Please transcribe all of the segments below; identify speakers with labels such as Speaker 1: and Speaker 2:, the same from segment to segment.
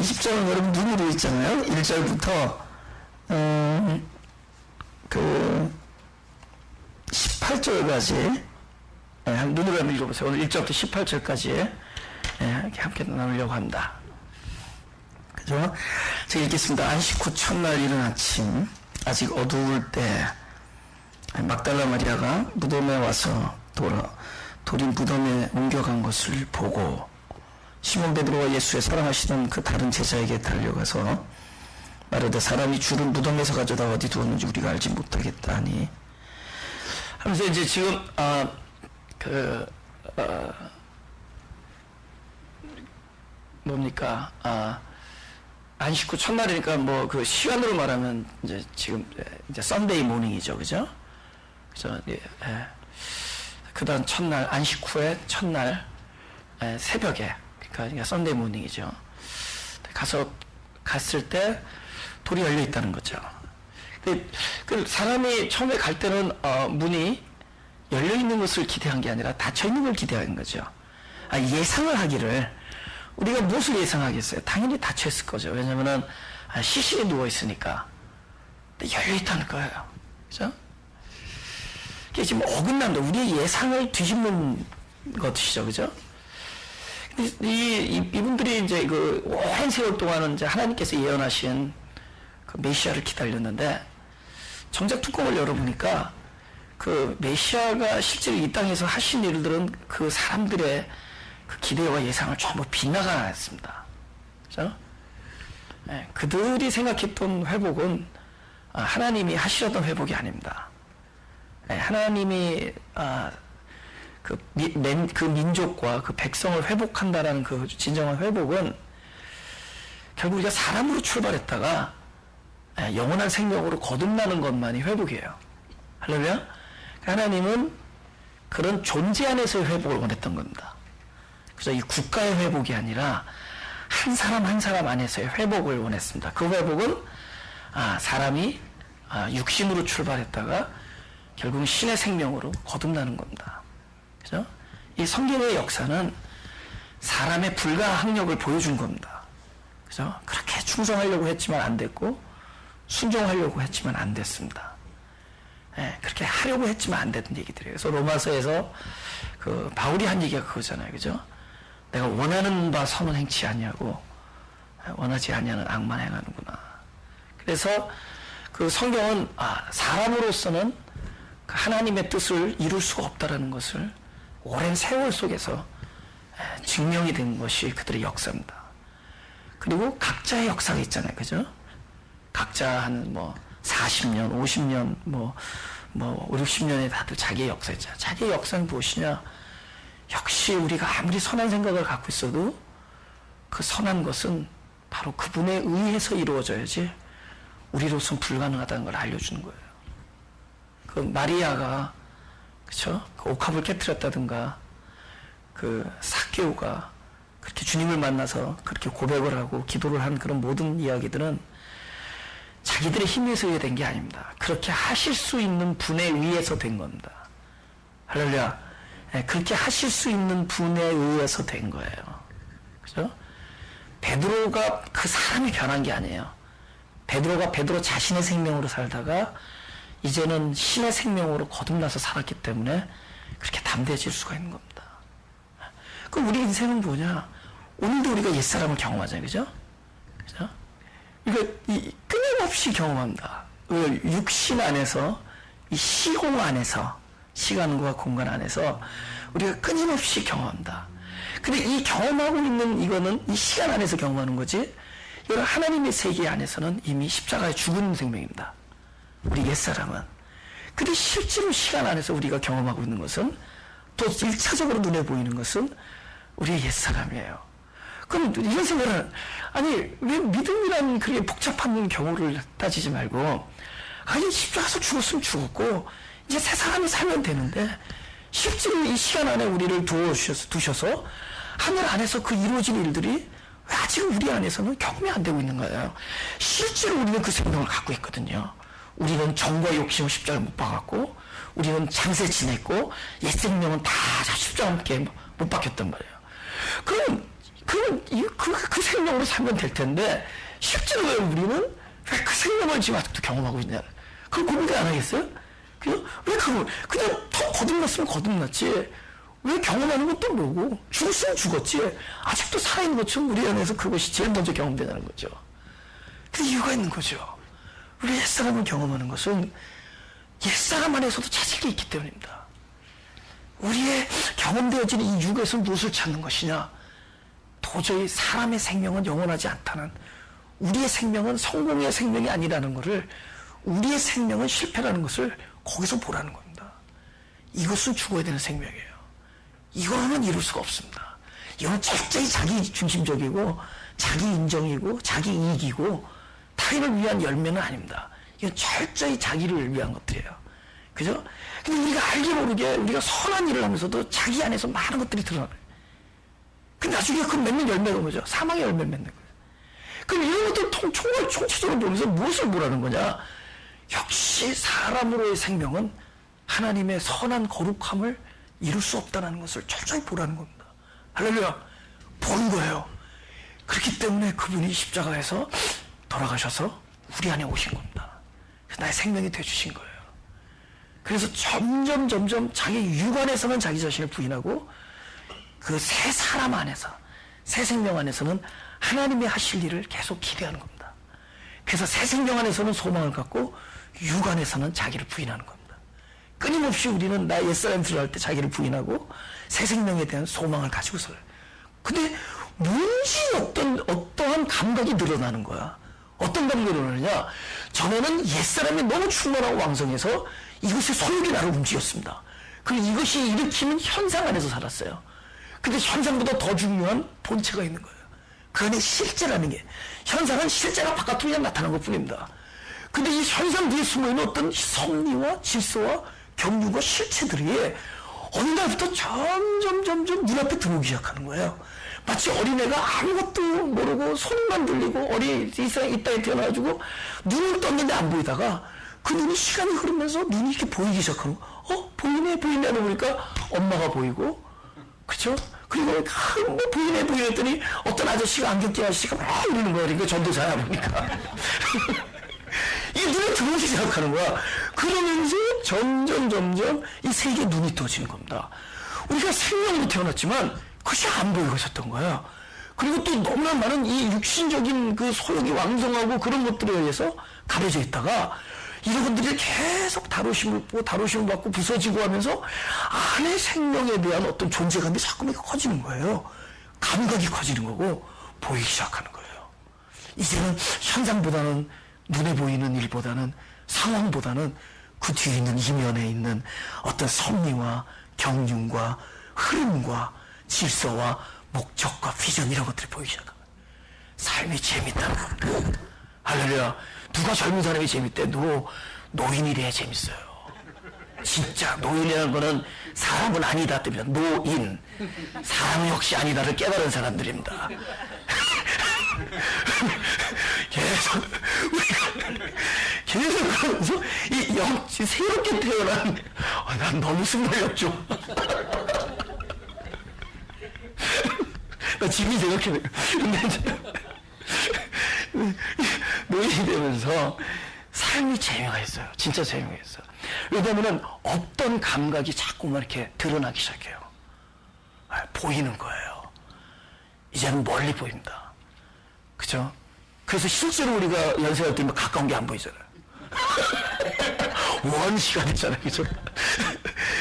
Speaker 1: 20절은 여러분 눈으로 있잖아요. 1절부터 그 18절까지 눈으로 한번 읽어보세요. 오늘 1절부터 18절까지 함께 나누려고 합니다. 그죠? 제가 읽겠습니다. 안식 후 첫날 이른 아침, 아직 어두울 때 막달라 마리아가 무덤에 와서 돌이 무덤에 옮겨간 것을 보고 시몬 베드로와 예수의 사랑하시던 그 다른 제자에게 달려가서 말하되 사람이 줄을 무덤에서 가져다 어디 두었는지 우리가 알지 못하겠다 하니 하면서 이제 지금 뭡니까 안식 후 첫날이니까 뭐 그 시간으로 말하면 이제 지금 이제 썬데이 모닝이죠, 그죠? 그래서 그다음 첫날 안식 후에 첫날 새벽에 그러니까 썬데이 모닝이죠. 갔을 때 돌이 열려 있다는 거죠. 그 사람이 처음에 갈 때는 문이 열려 있는 것을 기대한 게 아니라 닫혀 있는 걸 기대한 거죠. 예상을 하기를 우리가 무엇을 예상하겠어요? 당연히 닫혀 있을 거죠. 왜냐면은 시신이 누워 있으니까. 근데 열려 있다는 거예요. 그죠? 이게 지금 어긋난다. 우리의 예상을 뒤집는 것이죠. 그죠? 근데 이분들이 이제 그 오랜 세월 동안은 이제 하나님께서 예언하신 그 메시아를 기다렸는데 정작 뚜껑을 열어보니까 그 메시아가 실제로 이 땅에서 하신 일들은 그 사람들의 그 기대와 예상을 전부 빗나가했습니다. 그죠? 그들이 생각했던 회복은 하나님이 하시려던 회복이 아닙니다. 하나님이 그 민족과 그 백성을 회복한다라는 그 진정한 회복은 결국 우리가 사람으로 출발했다가 영원한 생명으로 거듭나는 것만이 회복이에요. 할렐루야? 하나님은 그런 존재 안에서의 회복을 원했던 겁니다. 그래서 이 국가의 회복이 아니라 한 사람 한 사람 안에서의 회복을 원했습니다. 그 회복은 사람이 육신으로 출발했다가 결국은 신의 생명으로 거듭나는 겁니다. 그죠? 이 성경의 역사는 사람의 불가항력을 보여준 겁니다. 그죠? 그렇게 충성하려고 했지만 안 됐고 순종하려고 했지만 안 됐습니다. 그렇게 하려고 했지만 안 됐던 얘기들이에요. 그래서 로마서에서 그 바울이 한 얘기가 그거잖아요. 그죠? 내가 원하는 바 선은 행치 아니하고 원하지 아니하는 악만 행하는구나. 그래서 그 성경은 사람으로서는 하나님의 뜻을 이룰 수가 없다라는 것을 오랜 세월 속에서 증명이 된 것이 그들의 역사입니다. 그리고 각자의 역사가 있잖아요. 그죠? 각자 한 40년, 50년, 5, 60년에 다들 자기의 역사 있잖아요. 자기의 역사는 무엇이냐? 역시 우리가 아무리 선한 생각을 갖고 있어도 그 선한 것은 바로 그분에 의해서 이루어져야지 우리로서는 불가능하다는 걸 알려주는 거예요. 그 마리아가 그쵸? 그 옥합을 깨뜨렸다든가 그 삭개오가 그렇게 주님을 만나서 그렇게 고백을 하고 기도를 한 그런 모든 이야기들은 자기들의 힘에서 된 게 아닙니다. 그렇게 하실 수 있는 분에 의해서 된 겁니다. 할렐루야. 그렇게 하실 수 있는 분에 의해서 된 거예요. 그죠? 베드로가 그 사람이 변한 게 아니에요. 베드로가 베드로 자신의 생명으로 살다가 이제는 신의 생명으로 거듭나서 살았기 때문에 그렇게 담대해질 수가 있는 겁니다. 그럼 우리 인생은 뭐냐? 오늘도 우리가 옛사람을 경험하잖아요. 그죠? 그죠? 이거 끊임없이 경험합니다. 육신 안에서, 이 시공 안에서, 시간과 공간 안에서 우리가 끊임없이 경험합니다. 근데 이 경험하고 있는 이거는 이 시간 안에서 경험하는 거지, 이건 하나님의 세계 안에서는 이미 십자가에 죽은 생명입니다. 우리 옛사람은. 근데 실제로 시간 안에서 우리가 경험하고 있는 것은, 또 1차적으로 눈에 보이는 것은 우리의 옛사람이에요. 그럼 이런 생각을, 아니, 왜 믿음이라는 그렇게 복잡한 경우를 따지지 말고, 아니, 십자가에서 죽었으면 죽었고, 이제 새 사람이 살면 되는데, 실제로 이 시간 안에 우리를 두셔서, 하늘 안에서 그 이루어진 일들이 왜 아직 우리 안에서는 경험이 안 되고 있는 거예요. 실제로 우리는 그 생명을 갖고 있거든요. 우리는 정과 욕심을 십자가에 못 박았고, 우리는 장세 지냈고, 옛 생명은 다 십자가에 못 박혔단 말이에요. 그럼 그 생명으로 살면 될 텐데, 실제로 왜 우리는 왜 그 생명을 지금 아직도 경험하고 있냐. 그걸 고민도 안 하겠어요? 그죠? 왜 그걸, 그냥 더 거듭났으면 거듭났지. 왜 경험하는 건 또 뭐고? 죽었으면 죽었지. 아직도 살아있는 것처럼 우리 안에서 그것이 제일 먼저 경험되는 거죠. 그 이유가 있는 거죠. 우리 옛사람을 경험하는 것은 옛사람 안에서도 찾을 게 있기 때문입니다. 우리의 경험되어진 이 육에서 무엇을 찾는 것이냐? 도저히 사람의 생명은 영원하지 않다는, 우리의 생명은 성공의 생명이 아니라는 것을, 우리의 생명은 실패라는 것을 거기서 보라는 겁니다. 이것은 죽어야 되는 생명이에요. 이거는 이룰 수가 없습니다. 이건 철저히 자기 중심적이고 자기 인정이고 자기 이익이고 타인을 위한 열매는 아닙니다. 이건 철저히 자기를 위한 것들이에요. 그죠? 근데 우리가 알게 모르게 우리가 선한 일을 하면서도 자기 안에서 많은 것들이 드러나요. 근데 나중에 그 맺는 열매가 뭐죠? 사망의 열매 맺는 거예요. 그럼 이런 것들 총체적으로 보면서 무엇을 보라는 거냐? 역시 사람으로의 생명은 하나님의 선한 거룩함을 이룰 수 없다는 것을 철저히 보라는 겁니다. 할렐루야. 보는 거예요. 그렇기 때문에 그분이 십자가에서 돌아가셔서 우리 안에 오신 겁니다. 그래서 나의 생명이 되어주신 거예요. 그래서 점점 자기 육 안에서는 자기 자신을 부인하고 그 새 사람 안에서, 새 생명 안에서는 하나님이 하실 일을 계속 기대하는 겁니다. 그래서 새 생명 안에서는 소망을 갖고 육 안에서는 자기를 부인하는 겁니다. 끊임없이 우리는 나 옛사람 들어갈 때 자기를 부인하고 새 생명에 대한 소망을 가지고 살아요. 근데 뭔지 어떠한 감각이 늘어나는 거야. 어떤 감각이 늘어나느냐? 전에는 옛사람이 너무 충만하고 왕성해서 이것의 소욕이 나를 움직였습니다. 그리고 이것이 일으키는 현상 안에서 살았어요. 근데 현상보다 더 중요한 본체가 있는 거예요. 그 안에 실제라는 게, 현상은 실제가 바깥으로 그냥 나타난 것 뿐입니다. 근데 이 현상 뒤에 숨어있는 어떤 섭리와 질서와 경륜과 실체들이 어느 날부터 점점 눈앞에 들어오기 시작하는 거예요. 마치 어린애가 아무것도 모르고 손만 들리고 이 땅에 태어나가지고 눈을 떴는데 안 보이다가 그 눈이 시간이 흐르면서 눈이 이렇게 보이기 시작하는 거. 보이네 하고 보니까 엄마가 보이고, 그쵸? 그리고 뭐 보이네 했더니 어떤 아저씨가 안경 낀 아저씨가 막 이러는 거야. 그러니까 전도사야 보니까. 이게 눈에 들어오기 시작하는 거야. 그러면서 점점 이 세계에 눈이 떠지는 겁니다. 우리가 생명으로 태어났지만 그것이 안 보이고 있었던 거예요. 그리고 또 너무나 많은 이 육신적인 그 소욕이 왕성하고 그런 것들에 의해서 가려져 있다가 이런 것들이 계속 다루심을 받고 부서지고 하면서 안의 생명에 대한 어떤 존재감이 자꾸만 커지는 거예요. 감각이 커지는 거고 보이기 시작하는 거예요. 이제는 현상보다는 눈에 보이는 일보다는 상황보다는 그 뒤에 있는 이면에 있는 어떤 섭리와 경륜과 흐름과 질서와 목적과 비전 이런 것들이 보이기 시작합니다. 삶이 재밌다는 겁니다. 할렐루야. 누가 젊은 사람이 재밌대? 노인이 돼야 재밌어요. 진짜 노인이라는 거는 사람은 아니다 뜻입니다. 노인. 사람 역시 아니다를 깨달은 사람들입니다. 계속 그러면서 이 새롭게 태어난 난 너무 순발력죠. 나 지금 생각해요. 근데 노인이 되면서 삶이 재미가 있어요. 진짜 재미가 있어요. 왜냐면은 없던 감각이 자꾸만 이렇게 드러나기 시작해요. 보이는 거예요. 이제는 멀리 보입니다. 그죠? 그래서 실제로 우리가 연세할 때 가까운 게 안 보이잖아요. 원시가 됐잖아요. 그죠?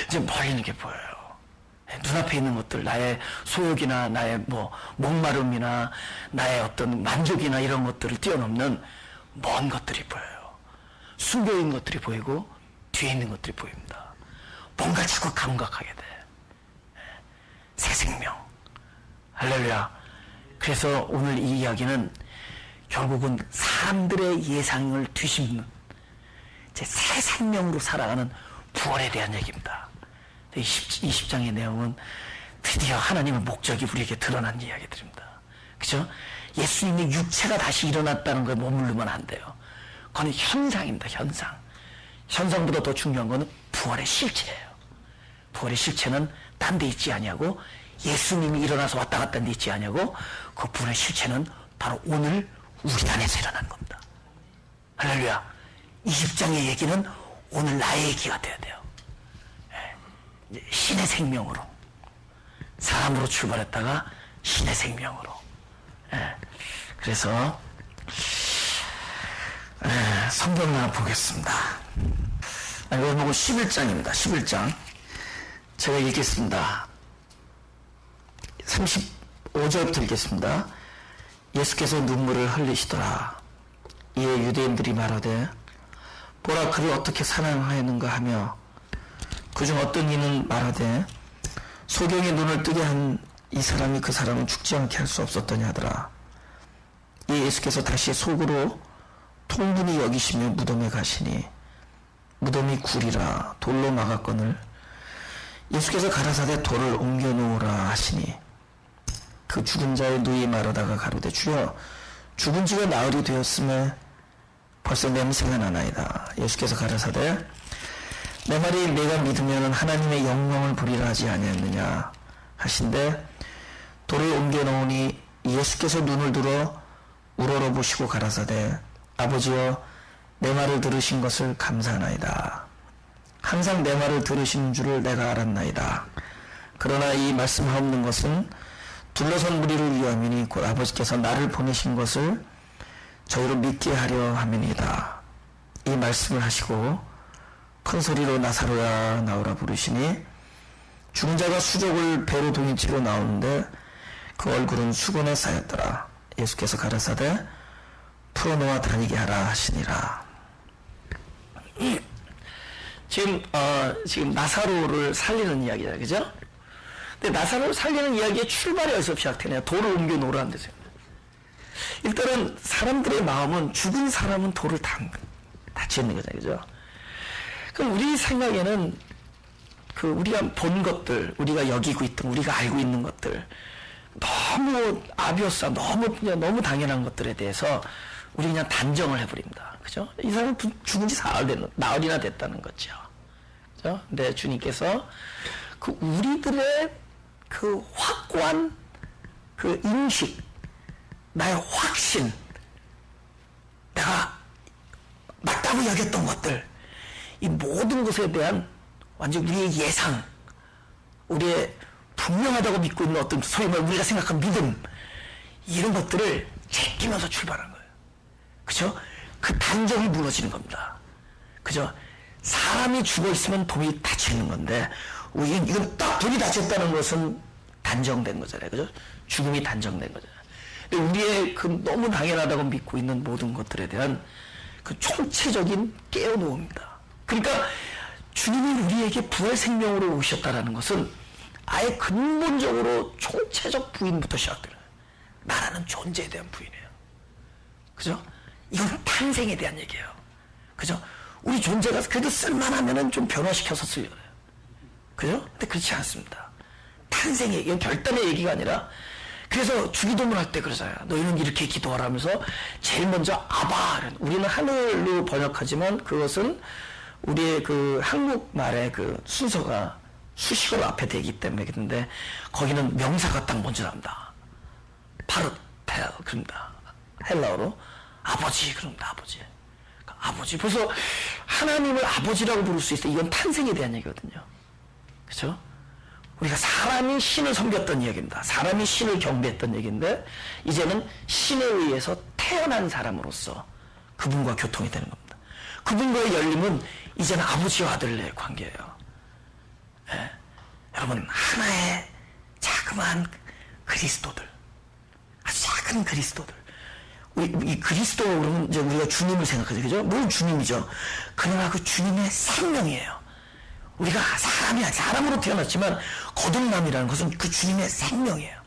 Speaker 1: 이제 멀리 있는 게 보여요. 눈앞에 있는 것들, 나의 소욕이나 나의 목마름이나 나의 어떤 만족이나 이런 것들을 뛰어넘는 먼 것들이 보여요. 숨겨있는 것들이 보이고 뒤에 있는 것들이 보입니다. 뭔가 자꾸 감각하게 돼. 새 생명. 할렐루야. 그래서 오늘 이 이야기는 결국은 사람들의 예상을 뒤집는 새 생명으로 살아가는 부활에 대한 얘기입니다. 이 10장의 내용은 드디어 하나님의 목적이 우리에게 드러난 이야기들입니다. 그죠? 예수님의 육체가 다시 일어났다는 거에 머무르면 안 돼요. 그건 현상입니다. 현상. 현상보다 더 중요한 거는 부활의 실체예요. 부활의 실체는 딴 데 있지 아니하고 예수님이 일어나서 왔다 갔다 있지 않냐고? 그분의 실체는 바로 오늘 우리 안에서 일어난 겁니다. 할렐루야. 20장의 얘기는 오늘 나의 얘기가 돼야 돼요. 신의 생명으로, 사람으로 출발했다가 신의 생명으로. 그래서 성경 하나 보겠습니다. 이거 보고 11장입니다. 11장 제가 읽겠습니다. 35절부터 읽겠습니다. 예수께서 눈물을 흘리시더라. 이에 유대인들이 말하되 보라 그를 어떻게 사랑하였는가 하며 그중 어떤 이는 말하되 소경의 눈을 뜨게 한 이 사람이 그 사람은 죽지 않게 할 수 없었더냐 하더라. 이에 예수께서 다시 속으로 통분히 여기시며 무덤에 가시니 무덤이 굴이라 돌로 막았거늘 예수께서 가라사대 돌을 옮겨 놓으라 하시니 그 죽은 자의 누이 말하다가 가로되 주여 죽은 지가 나흘이 되었음에 벌써 냄새가 나나이다. 예수께서 가라사대 내 말이 내가 믿으면 하나님의 영광을 보리라 하지 아니했느냐 하신대 돌을 옮겨 놓으니 예수께서 눈을 들어 우러러보시고 가라사대 아버지여 내 말을 들으신 것을 감사하나이다. 항상 내 말을 들으시는 줄을 내가 알았나이다. 그러나 이 말씀하옵는 것은 둘러선 무리를 위함이니 곧 아버지께서 나를 보내신 것을 저희로 믿게 하려 함이니이다. 이 말씀을 하시고 큰 소리로 나사로야 나오라 부르시니 죽은 자가 수족을 배로 동인 채로 나오는데 그 얼굴은 수건에 쌓였더라. 예수께서 가라사대 풀어놓아 다니게 하라 하시니라. 지금 나사로를 살리는 이야기잖아요, 그죠? 근데 나사로를 살리는 이야기의 출발이 어디서 시작되냐? 돌을 옮겨 놓으라는 데서요. 일단은 사람들의 마음은 죽은 사람은 돌을 다치는 거잖아요, 그죠? 그럼 우리 생각에는 그 우리가 본 것들, 우리가 여기고 있던, 우리가 알고 있는 것들, 너무 아비어스, 너무 당연한 것들에 대해서 우리 그냥 단정을 해버립니다. 그죠? 이 사람은 죽은 지 나흘이나 됐다는 거죠. 그죠? 근데 주님께서 그 우리들의 그 확고한 그 인식, 나의 확신, 내가 맞다고 여겼던 것들, 이 모든 것에 대한 완전 우리의 예상, 우리의 분명하다고 믿고 있는 어떤 소위 말 우리가 생각한 믿음, 이런 것들을 제끼면서 출발한 거예요. 그죠? 그 단정이 무너지는 겁니다. 그죠? 사람이 죽어 있으면 돈이 닫히는 건데, 이건 딱 돈이 닫혔다는 것은 단정된 거잖아요. 그죠? 죽음이 단정된 거잖아요. 우리의 그 너무 당연하다고 믿고 있는 모든 것들에 대한 그 총체적인 깨어놓음입니다. 그러니까 주님이 우리에게 부활 생명으로 오셨다는 것은 아예 근본적으로 총체적 부인부터 시작돼요. 나라는 존재에 대한 부인이에요. 그죠? 이건 탄생에 대한 얘기예요. 그죠? 우리 존재가 그래도 쓸만하면은 좀 변화시켜서 쓰려고 해요. 그죠? 근데 그렇지 않습니다. 탄생의 얘기, 결단의 얘기가 아니라, 그래서 주기도문 할 때 그러잖아요. 너희는 이렇게 기도하라면서 제일 먼저 아바, 우리는 하늘로 번역하지만 그것은 우리의 그 한국말의 그 순서가 수식어로 앞에 되기 때문에 그런데 거기는 명사가 딱 먼저 나옵니다. 파르텔 그럽니다. 헬라어로 아버지 그럽니다. 아버지. 아버지. 벌써 하나님을 아버지라고 부를 수 있어요. 이건 탄생에 대한 얘기거든요. 그렇죠? 우리가 사람이 신을 섬겼던 얘기입니다. 사람이 신을 경배했던 얘기인데 이제는 신에 의해서 태어난 사람으로서 그분과 교통이 되는 겁니다. 그분과의 열림은 이제는 아버지와 아들의 관계예요. 예. 여러분, 하나의 자그마한 그리스도들, 아주 작은 그리스도들. 이 그리스도 그러면 이제 우리가 주님을 생각하죠, 그죠? 물론 주님이죠. 그러나 그 주님의 생명이에요. 우리가 사람으로 태어났지만 거듭남이라는 것은 그 주님의 생명이에요.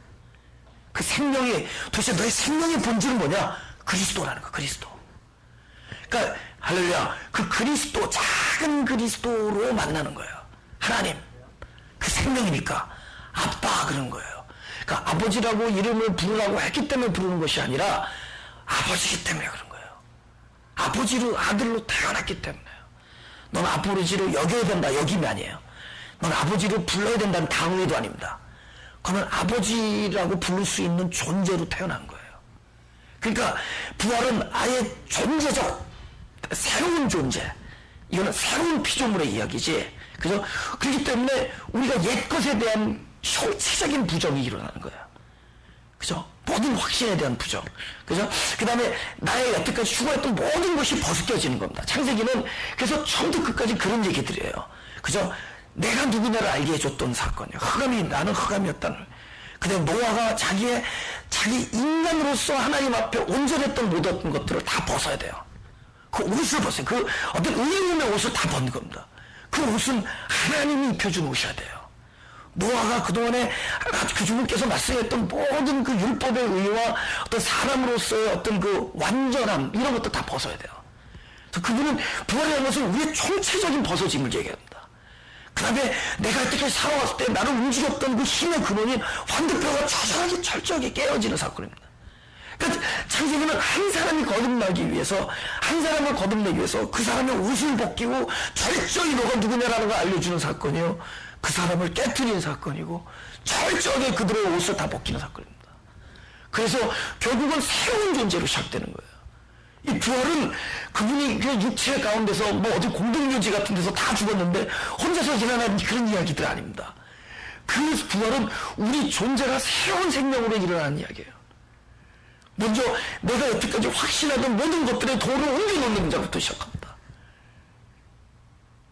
Speaker 1: 그 생명이 도대체 너의 생명의 본질은 뭐냐? 그리스도라는 거, 그리스도. 그러니까 할렐루야, 그 그리스도, 작은 그리스도로 만나는 거예요. 하나님, 그 생명이니까 아빠 그런 거예요. 그러니까 아버지라고 이름을 부르라고 했기 때문에 부르는 것이 아니라 아버지기 때문에 그런 거예요. 아버지로 아들로 태어났기 때문에요. 넌 아버지를 여겨야 된다, 여김이 아니에요. 넌 아버지를 불러야 된다는 당위도 아닙니다. 그는 아버지라고 부를 수 있는 존재로 태어난 거예요. 그러니까 부활은 아예 존재적 새로운 존재, 이거는 새로운 피조물의 이야기지, 그죠? 그렇기 때문에 우리가 옛 것에 대한 형체적인 부정이 일어나는 거예요. 그죠? 모든 확신에 대한 부정. 그죠? 그 다음에 나의 여태까지 추구했던 모든 것이 벗겨지는 겁니다. 창세기는 그래서 처음부터 끝까지 그런 얘기들이에요. 그죠? 내가 누구냐를 알게 해줬던 사건이에요. 흑암이, 나는 흑암이었다는. 그 다음에 노아가 자기 인간으로서 하나님 앞에 온전했던 모든 것들을 다 벗어야 돼요. 그 옷을 벗어요. 그 어떤 의로움의 옷을 다 벗는 겁니다. 그 옷은 하나님이 입혀준 옷이어야 돼요. 노아가 그동안에 주님께서 말씀했던 모든 그 율법의 의와 어떤 사람으로서의 어떤 그 완전함, 이런 것도 다 벗어야 돼요. 그래서 그분은 부활이라는 것은 우리의 총체적인 벗어짐을 얘기합니다. 그 다음에 내가 이때까지 살아왔을 때 나를 움직였던 그 힘의 근원인 황금뼈가 처절하게 철저하게 깨어지는 사건입니다. 그러니까 창세기는 한 사람이 거듭나기 위해서, 한 사람을 거듭내기 위해서 그 사람의 옷을 벗기고 철저히 너가 누구냐라는 걸 알려주는 사건이요, 그 사람을 깨트리는 사건이고 철저하게 그들의 옷을 다 벗기는 사건입니다. 그래서 결국은 새로운 존재로 시작되는 거예요. 이 부활은 그분이 그 육체 가운데서 뭐 어디 공동묘지 같은 데서 다 죽었는데 혼자서 일어난 그런 이야기들 아닙니다. 그 부활은 우리 존재가 새로운 생명으로 일어나는 이야기예요. 먼저 내가 여태까지 확신하던 모든 것들의 돌을 옮겨놓는 자부터 시작합니다.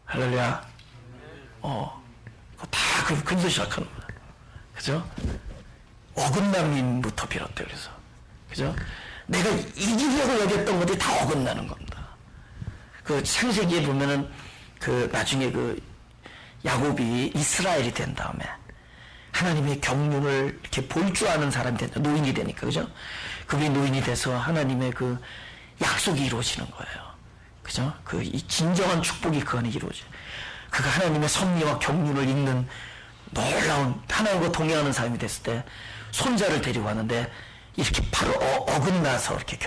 Speaker 1: 할렐루야. 다 거기서 시작하는 거야. 그죠? 어긋남부터 비롯돼. 그래서 그죠? 내가 이기려고 여겼던 것들이 다 어긋나는 겁니다. 그 창세기에 보면은 그 나중에 그 야곱이 이스라엘이 된 다음에 하나님의 경륜을 이렇게 볼 줄 아는 사람이 된다. 노인이 되니까, 그죠? 그분이 노인이 돼서 하나님의 그 약속이 이루어지는 거예요. 그죠? 그 이 진정한 축복이 그 안에 이루어져요. 그가 하나님의 섭리와 경륜을 읽는 놀라운 하나님과 동행하는 사람이 됐을 때 손자를 데리고 왔는데 이렇게 바로 어긋나서 이렇게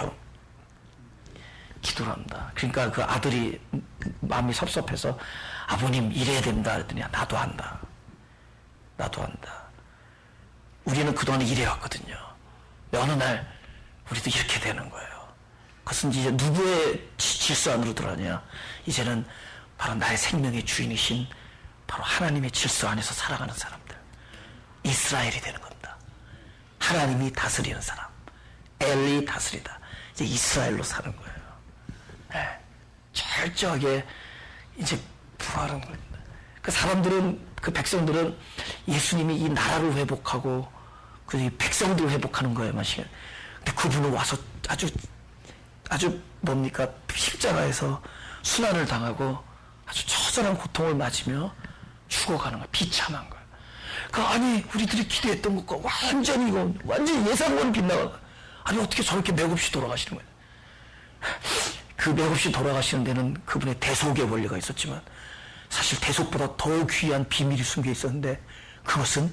Speaker 1: 기도를 합니다. 그러니까 그 아들이 마음이 섭섭해서 아버님 이래야 된다 그랬더니 나도 한다. 나도 한다. 우리는 그동안 이래왔거든요. 어느 날 우리도 이렇게 되는 거예요. 그것은 이제 누구의 질서 안으로 들어가냐, 이제는 바로 나의 생명의 주인이신 바로 하나님의 질서 안에서 살아가는 사람들, 이스라엘이 되는 겁니다. 하나님이 다스리는 사람, 엘리 다스리다. 이제 이스라엘로 사는 거예요. 네. 철저하게 이제 부활한 겁니다. 그 사람들은, 그 백성들은 예수님이 이 나라를 회복하고 그 백성들을 회복하는 거예요, 마시. 근데 그분은 와서 아주 뭡니까, 십자가에서 순환을 당하고 아주 처절한 고통을 맞으며 죽어가는 거예요. 비참한 거예요. 아니 우리들이 기대했던 것과 완전히 예상과는 빗나가. 아니 어떻게 저렇게 맥없이 돌아가시는 거예요. 그 맥없이 돌아가시는 데는 그분의 대속의 원리가 있었지만 사실 대속보다 더 귀한 비밀이 숨겨 있었는데, 그것은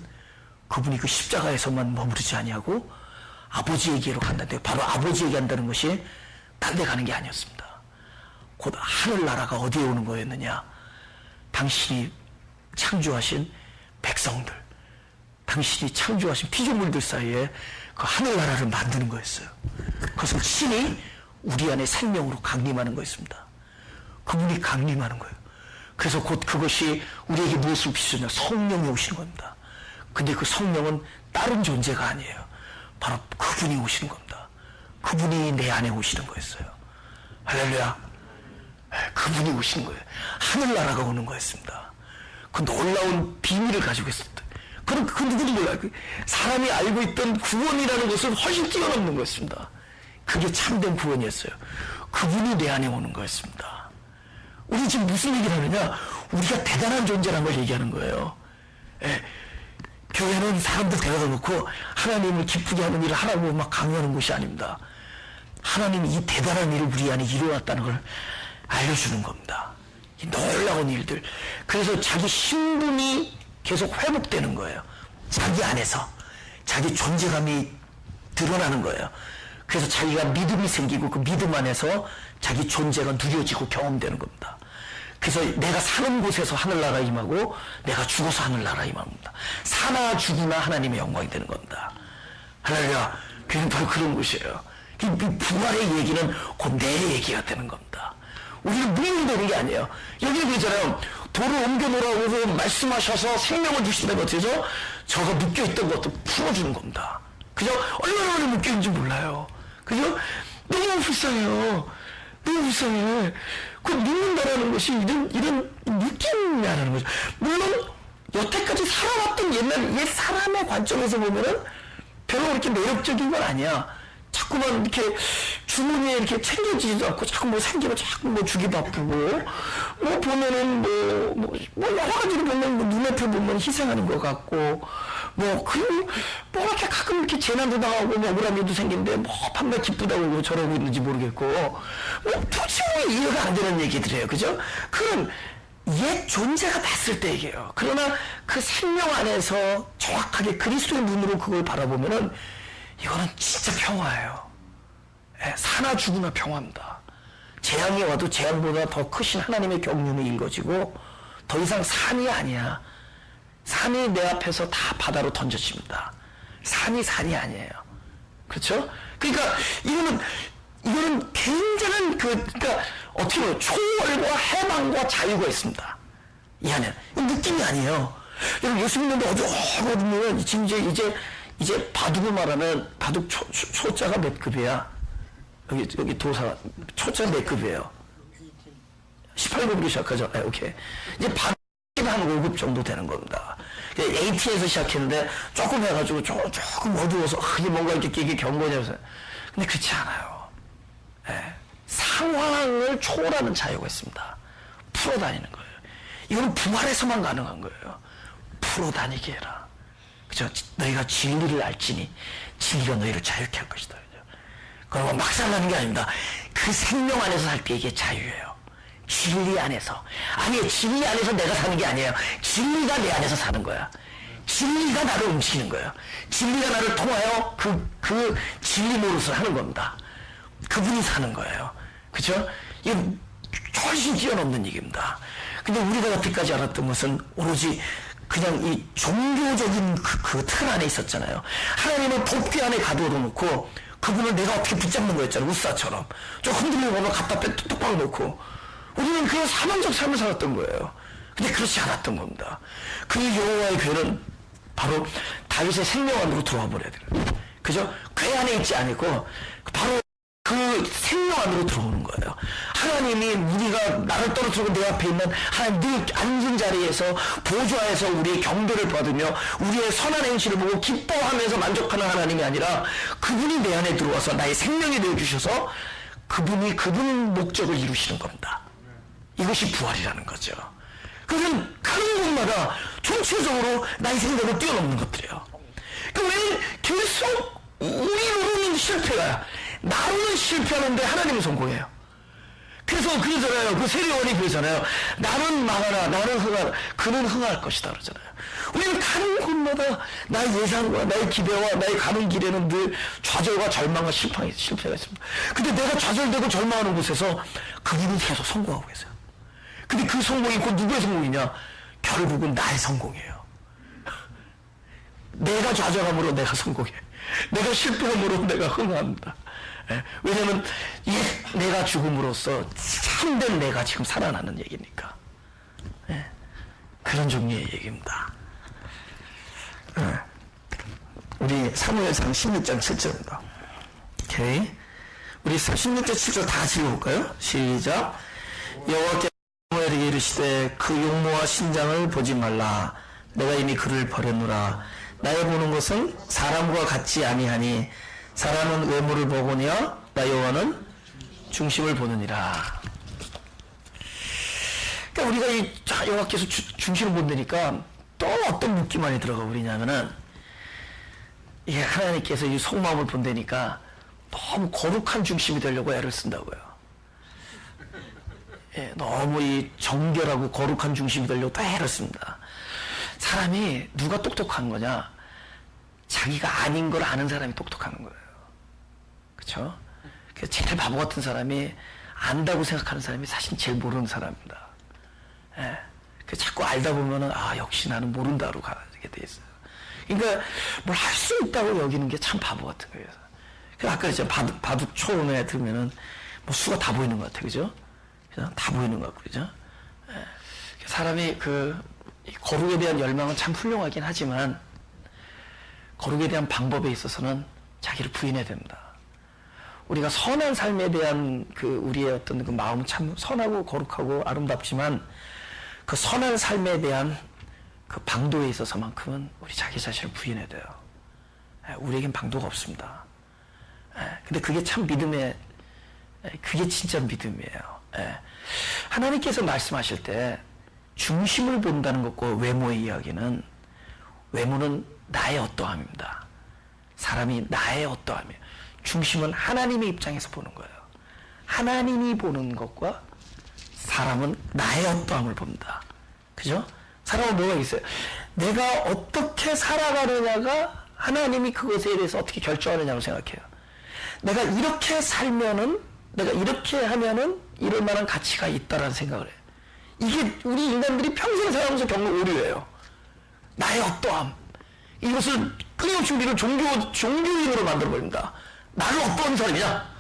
Speaker 1: 그분이 그 십자가에서만 머무르지 아니하고 아버지에게로 간다는데, 바로 아버지에게 간다는 것이 딴 데 가는 게 아니었습니다. 곧 하늘나라가 어디에 오는 거였느냐, 당신이 창조하신 백성들, 당신이 창조하신 피조물들 사이에 그 하늘나라를 만드는 거였어요. 그것은 신이 우리 안에 생명으로 강림하는 거였습니다. 그분이 강림하는 거예요. 그래서 곧 그것이 우리에게 무엇을 비추냐, 성령이 오시는 겁니다. 근데 그 성령은 다른 존재가 아니에요. 바로 그분이 오시는 겁니다. 그분이 내 안에 오시는 거였어요. 할렐루야. 그분이 오시는 거예요. 하늘나라가 오는 거였습니다. 그 놀라운 비밀을 가지고 있습니다. 그럼 그 누구도 몰라요. 사람이 알고 있던 구원이라는 것을 훨씬 뛰어넘는 거였습니다. 그게 참된 구원이었어요. 그분이 내 안에 오는 거였습니다. 우리 지금 무슨 얘기를 하느냐, 우리가 대단한 존재라는 걸 얘기하는 거예요. 교회는 사람들 데려다 놓고 하나님을 기쁘게 하는 일을 하라고 막 강요하는 곳이 아닙니다. 하나님이 이 대단한 일을 우리 안에 이루어왔다는 걸 알려주는 겁니다. 이 놀라운 일들. 그래서 자기 신분이 계속 회복되는 거예요. 자기 안에서 자기 존재감이 드러나는 거예요. 그래서 자기가 믿음이 생기고 그 믿음 안에서 자기 존재가 누려지고 경험되는 겁니다. 그래서 내가 사는 곳에서 하늘나라 임하고 내가 죽어서 하늘나라 임합니다. 사나 죽으나 하나님의 영광이 되는 겁니다. 할렐루야. 그게 바로 그런 것이에요. 이 부활의 얘기는 곧 내 얘기가 되는 겁니다. 우리는 묵는다는 게 아니에요. 여기 그러잖아요. 돌을 옮겨놓으라고 말씀하셔서 생명을 주신다면 어떻게 죠 저거 묶여있던 것도 풀어주는 겁니다. 그죠? 얼마나 오래 묶여있는지 몰라요. 그죠? 너무 불쌍해요. 너무 불쌍해. 그 묵는다라는 것이 이런 느낌이라는 거죠. 물론 여태까지 살아왔던 옛 사람의 관점에서 보면은 별로 그렇게 매력적인 건 아니야. 자꾸만 이렇게 주머니에 이렇게 챙겨지지도 않고 자꾸 뭐 생기고 자꾸 뭐 주기 바쁘고 뭐 보면은 뭐 여러 가지로 보면 뭐 눈앞에 보면 희생하는 것 같고 뭐 이렇게 가끔 이렇게 재난도 당하고 뭐 억울함도 생기는데 뭐 판매 기쁘다고 뭐 저러고 있는지 모르겠고 뭐 도대체 이해가 안 되는 얘기들이에요. 그죠? 그런 옛 존재가 났을 때 얘기해요. 그러나 그 생명 안에서 정확하게 그리스도의 눈으로 그걸 바라보면은 이거는 진짜 평화예요. 예, 사나 죽으나 평화입니다. 재앙이 와도 재앙보다 더 크신 하나님의 경륜이 읽어지고 더 이상 산이 아니야. 산이 내 앞에서 다 바다로 던져집니다. 산이 아니에요. 그렇죠? 그러니까 이거는 굉장한 그러니까 어떻게 보면 초월과 해방과 자유가 있습니다. 이 안에 느낌이 아니에요. 여러분 예수 믿는데 어디거든요. 지금 이제 바둑을 말하면 바둑 초자가 몇 급이야? 여기 도사 초자가 몇 급이에요? 18급으로 시작하죠. 네, 오케이. 이제 바둑이 한 5급 정도 되는 겁니다. AT에서 시작했는데 조금 해가지고 조금 어두워서 이게 뭔가 이게 경건해서 근데 그렇지 않아요. 네. 상황을 초월하는 자유가 있습니다. 풀어다니는 거예요. 이건 부활에서만 가능한 거예요. 풀어다니게 해라. 그죠? 너희가 진리를 알지니 진리가 너희를 자유케 할 것이다. 그러면 막 살라는 게 아닙니다. 그 생명 안에서 살 때 이게 자유예요. 진리 안에서. 아니, 진리 안에서 내가 사는 게 아니에요. 진리가 내 안에서 사는 거야. 진리가 나를 움직이는 거예요. 진리가 나를 통하여 그 진리 노릇을 하는 겁니다. 그분이 사는 거예요. 그죠? 이건 훨씬 뛰어넘는 얘기입니다. 근데 우리가 여태까지 알았던 것은 오로지 그냥 이 종교적인 그 틀 안에 있었잖아요. 하나님을 법궤 안에 가둬둬 놓고 그분을 내가 어떻게 붙잡는 거였잖아요. 우사처럼. 좀 흔들리고 보면 갖다 똑바로 놓고. 우리는 그냥 사망적 삶을 살았던 거예요. 근데 그렇지 않았던 겁니다. 그 여호와의 궤는 바로 다윗의 생명 안으로 들어와 버려야 돼요. 그죠? 궤 안에 있지 않고 바로 그 생명 안으로 들어오는 거예요. 하나님이 우리가 나를 떨어뜨리고 내 앞에 있는 하나님 늘 앉은 자리에서 보좌에서 우리의 경배를 받으며 우리의 선한 행실을 보고 기뻐하면서 만족하는 하나님이 아니라 그분이 내 안에 들어와서 나의 생명이 되어주셔서 그분 목적을 이루시는 겁니다. 이것이 부활이라는 거죠. 그것은 가는 곳마다 전체적으로 나의 생각을 뛰어넘는 것들이에요. 그러니까 왜 계속 우리로는 실패가 나로는 실패하는데 하나님은 성공해요. 그래서 그러잖아요. 그 세례요한이 그러잖아요. 나는 망하나 나는 흥하나 그는 흥할 것이다 그러잖아요. 우리는 가는 곳마다 나의 예상과 나의 기대와 나의 가는 길에는 늘 좌절과 절망과 실패가 있습니다. 근데 내가 좌절되고 절망하는 곳에서 그분은 계속 성공하고 계세요. 근데 그 성공이 곧 누구의 성공이냐? 결국은 나의 성공이에요. 내가 좌절함으로 내가 성공해. 내가 실패함으로 내가 흥합니다. 왜냐면 내가 죽음으로써 참된 내가 지금 살아나는 얘기니까. 그런 종류의 얘기입니다. 우리 사무엘상 16장 7절입니다. 오케이. 우리 16장 7절 다 같이 읽어볼까요? 시작. 여호와께 사무엘에게 이르시되 그 용모와 신장을 보지 말라. 내가 이미 그를 버렸노라. 나의 보는 것은 사람과 같지 아니하니 사람은 외모를 보거니와 나 여호와는 중심을 보느니라. 그러니까 우리가 이 여호와께서 중심을 본다니까 또 어떤 느낌 안에 들어가 버리냐면은 이게 하나님께서 이 속마음을 본다니까 너무 거룩한 중심이 되려고 애를 쓴다고요. 너무 이 정결하고 거룩한 중심이 되려고 또 애를 씁니다. 사람이 누가 똑똑한 거냐? 자기가 아닌 걸 아는 사람이 똑똑한 거예요. 그쵸? 제일 바보 같은 사람이 안다고 생각하는 사람이 사실 제일 모르는 사람입니다. 예. 그 자꾸 알다 보면은 아 역시 나는 모른다로 가게 돼 있어요. 그러니까 뭘 할 수 있다고 여기는 게 참 바보 같은 거예요. 그 아까 이제 바둑 초음에 들면은 뭐 수가 다 보이는 것 같아, 그죠? 그죠? 다 보이는 것 같고, 그죠? 예. 사람이 이 거룩에 대한 열망은 참 훌륭하긴 하지만 거룩에 대한 방법에 있어서는 자기를 부인해야 됩니다. 우리가 선한 삶에 대한 우리의 어떤 그 마음은 참 선하고 거룩하고 아름답지만 그 선한 삶에 대한 그 방도에 있어서만큼은 우리 자기 자신을 부인해야 돼요. 우리에겐 방도가 없습니다. 근데 그게 참 그게 진짜 믿음이에요. 하나님께서 말씀하실 때 중심을 본다는 것과 외모의 이야기는 외모는 나의 어떠함입니다. 사람이 나의 어떠함이에요. 중심은 하나님의 입장에서 보는 거예요. 하나님이 보는 것과 사람은 나의 어떠함을 봅니다. 그죠? 사람은 뭐가 있어요? 내가 어떻게 살아가느냐가 하나님이 그것에 대해서 어떻게 결정하느냐고 생각해요. 내가 이렇게 살면은, 내가 이렇게 하면은 이럴 만한 가치가 있다라는 생각을 해요. 이게 우리 인간들이 평생 살아가면서 겪는 오류예요. 나의 어떠함. 이것을 끊임없이 우리를 종교인으로 만들어버립니다. 나를 어떠한 사람이냐?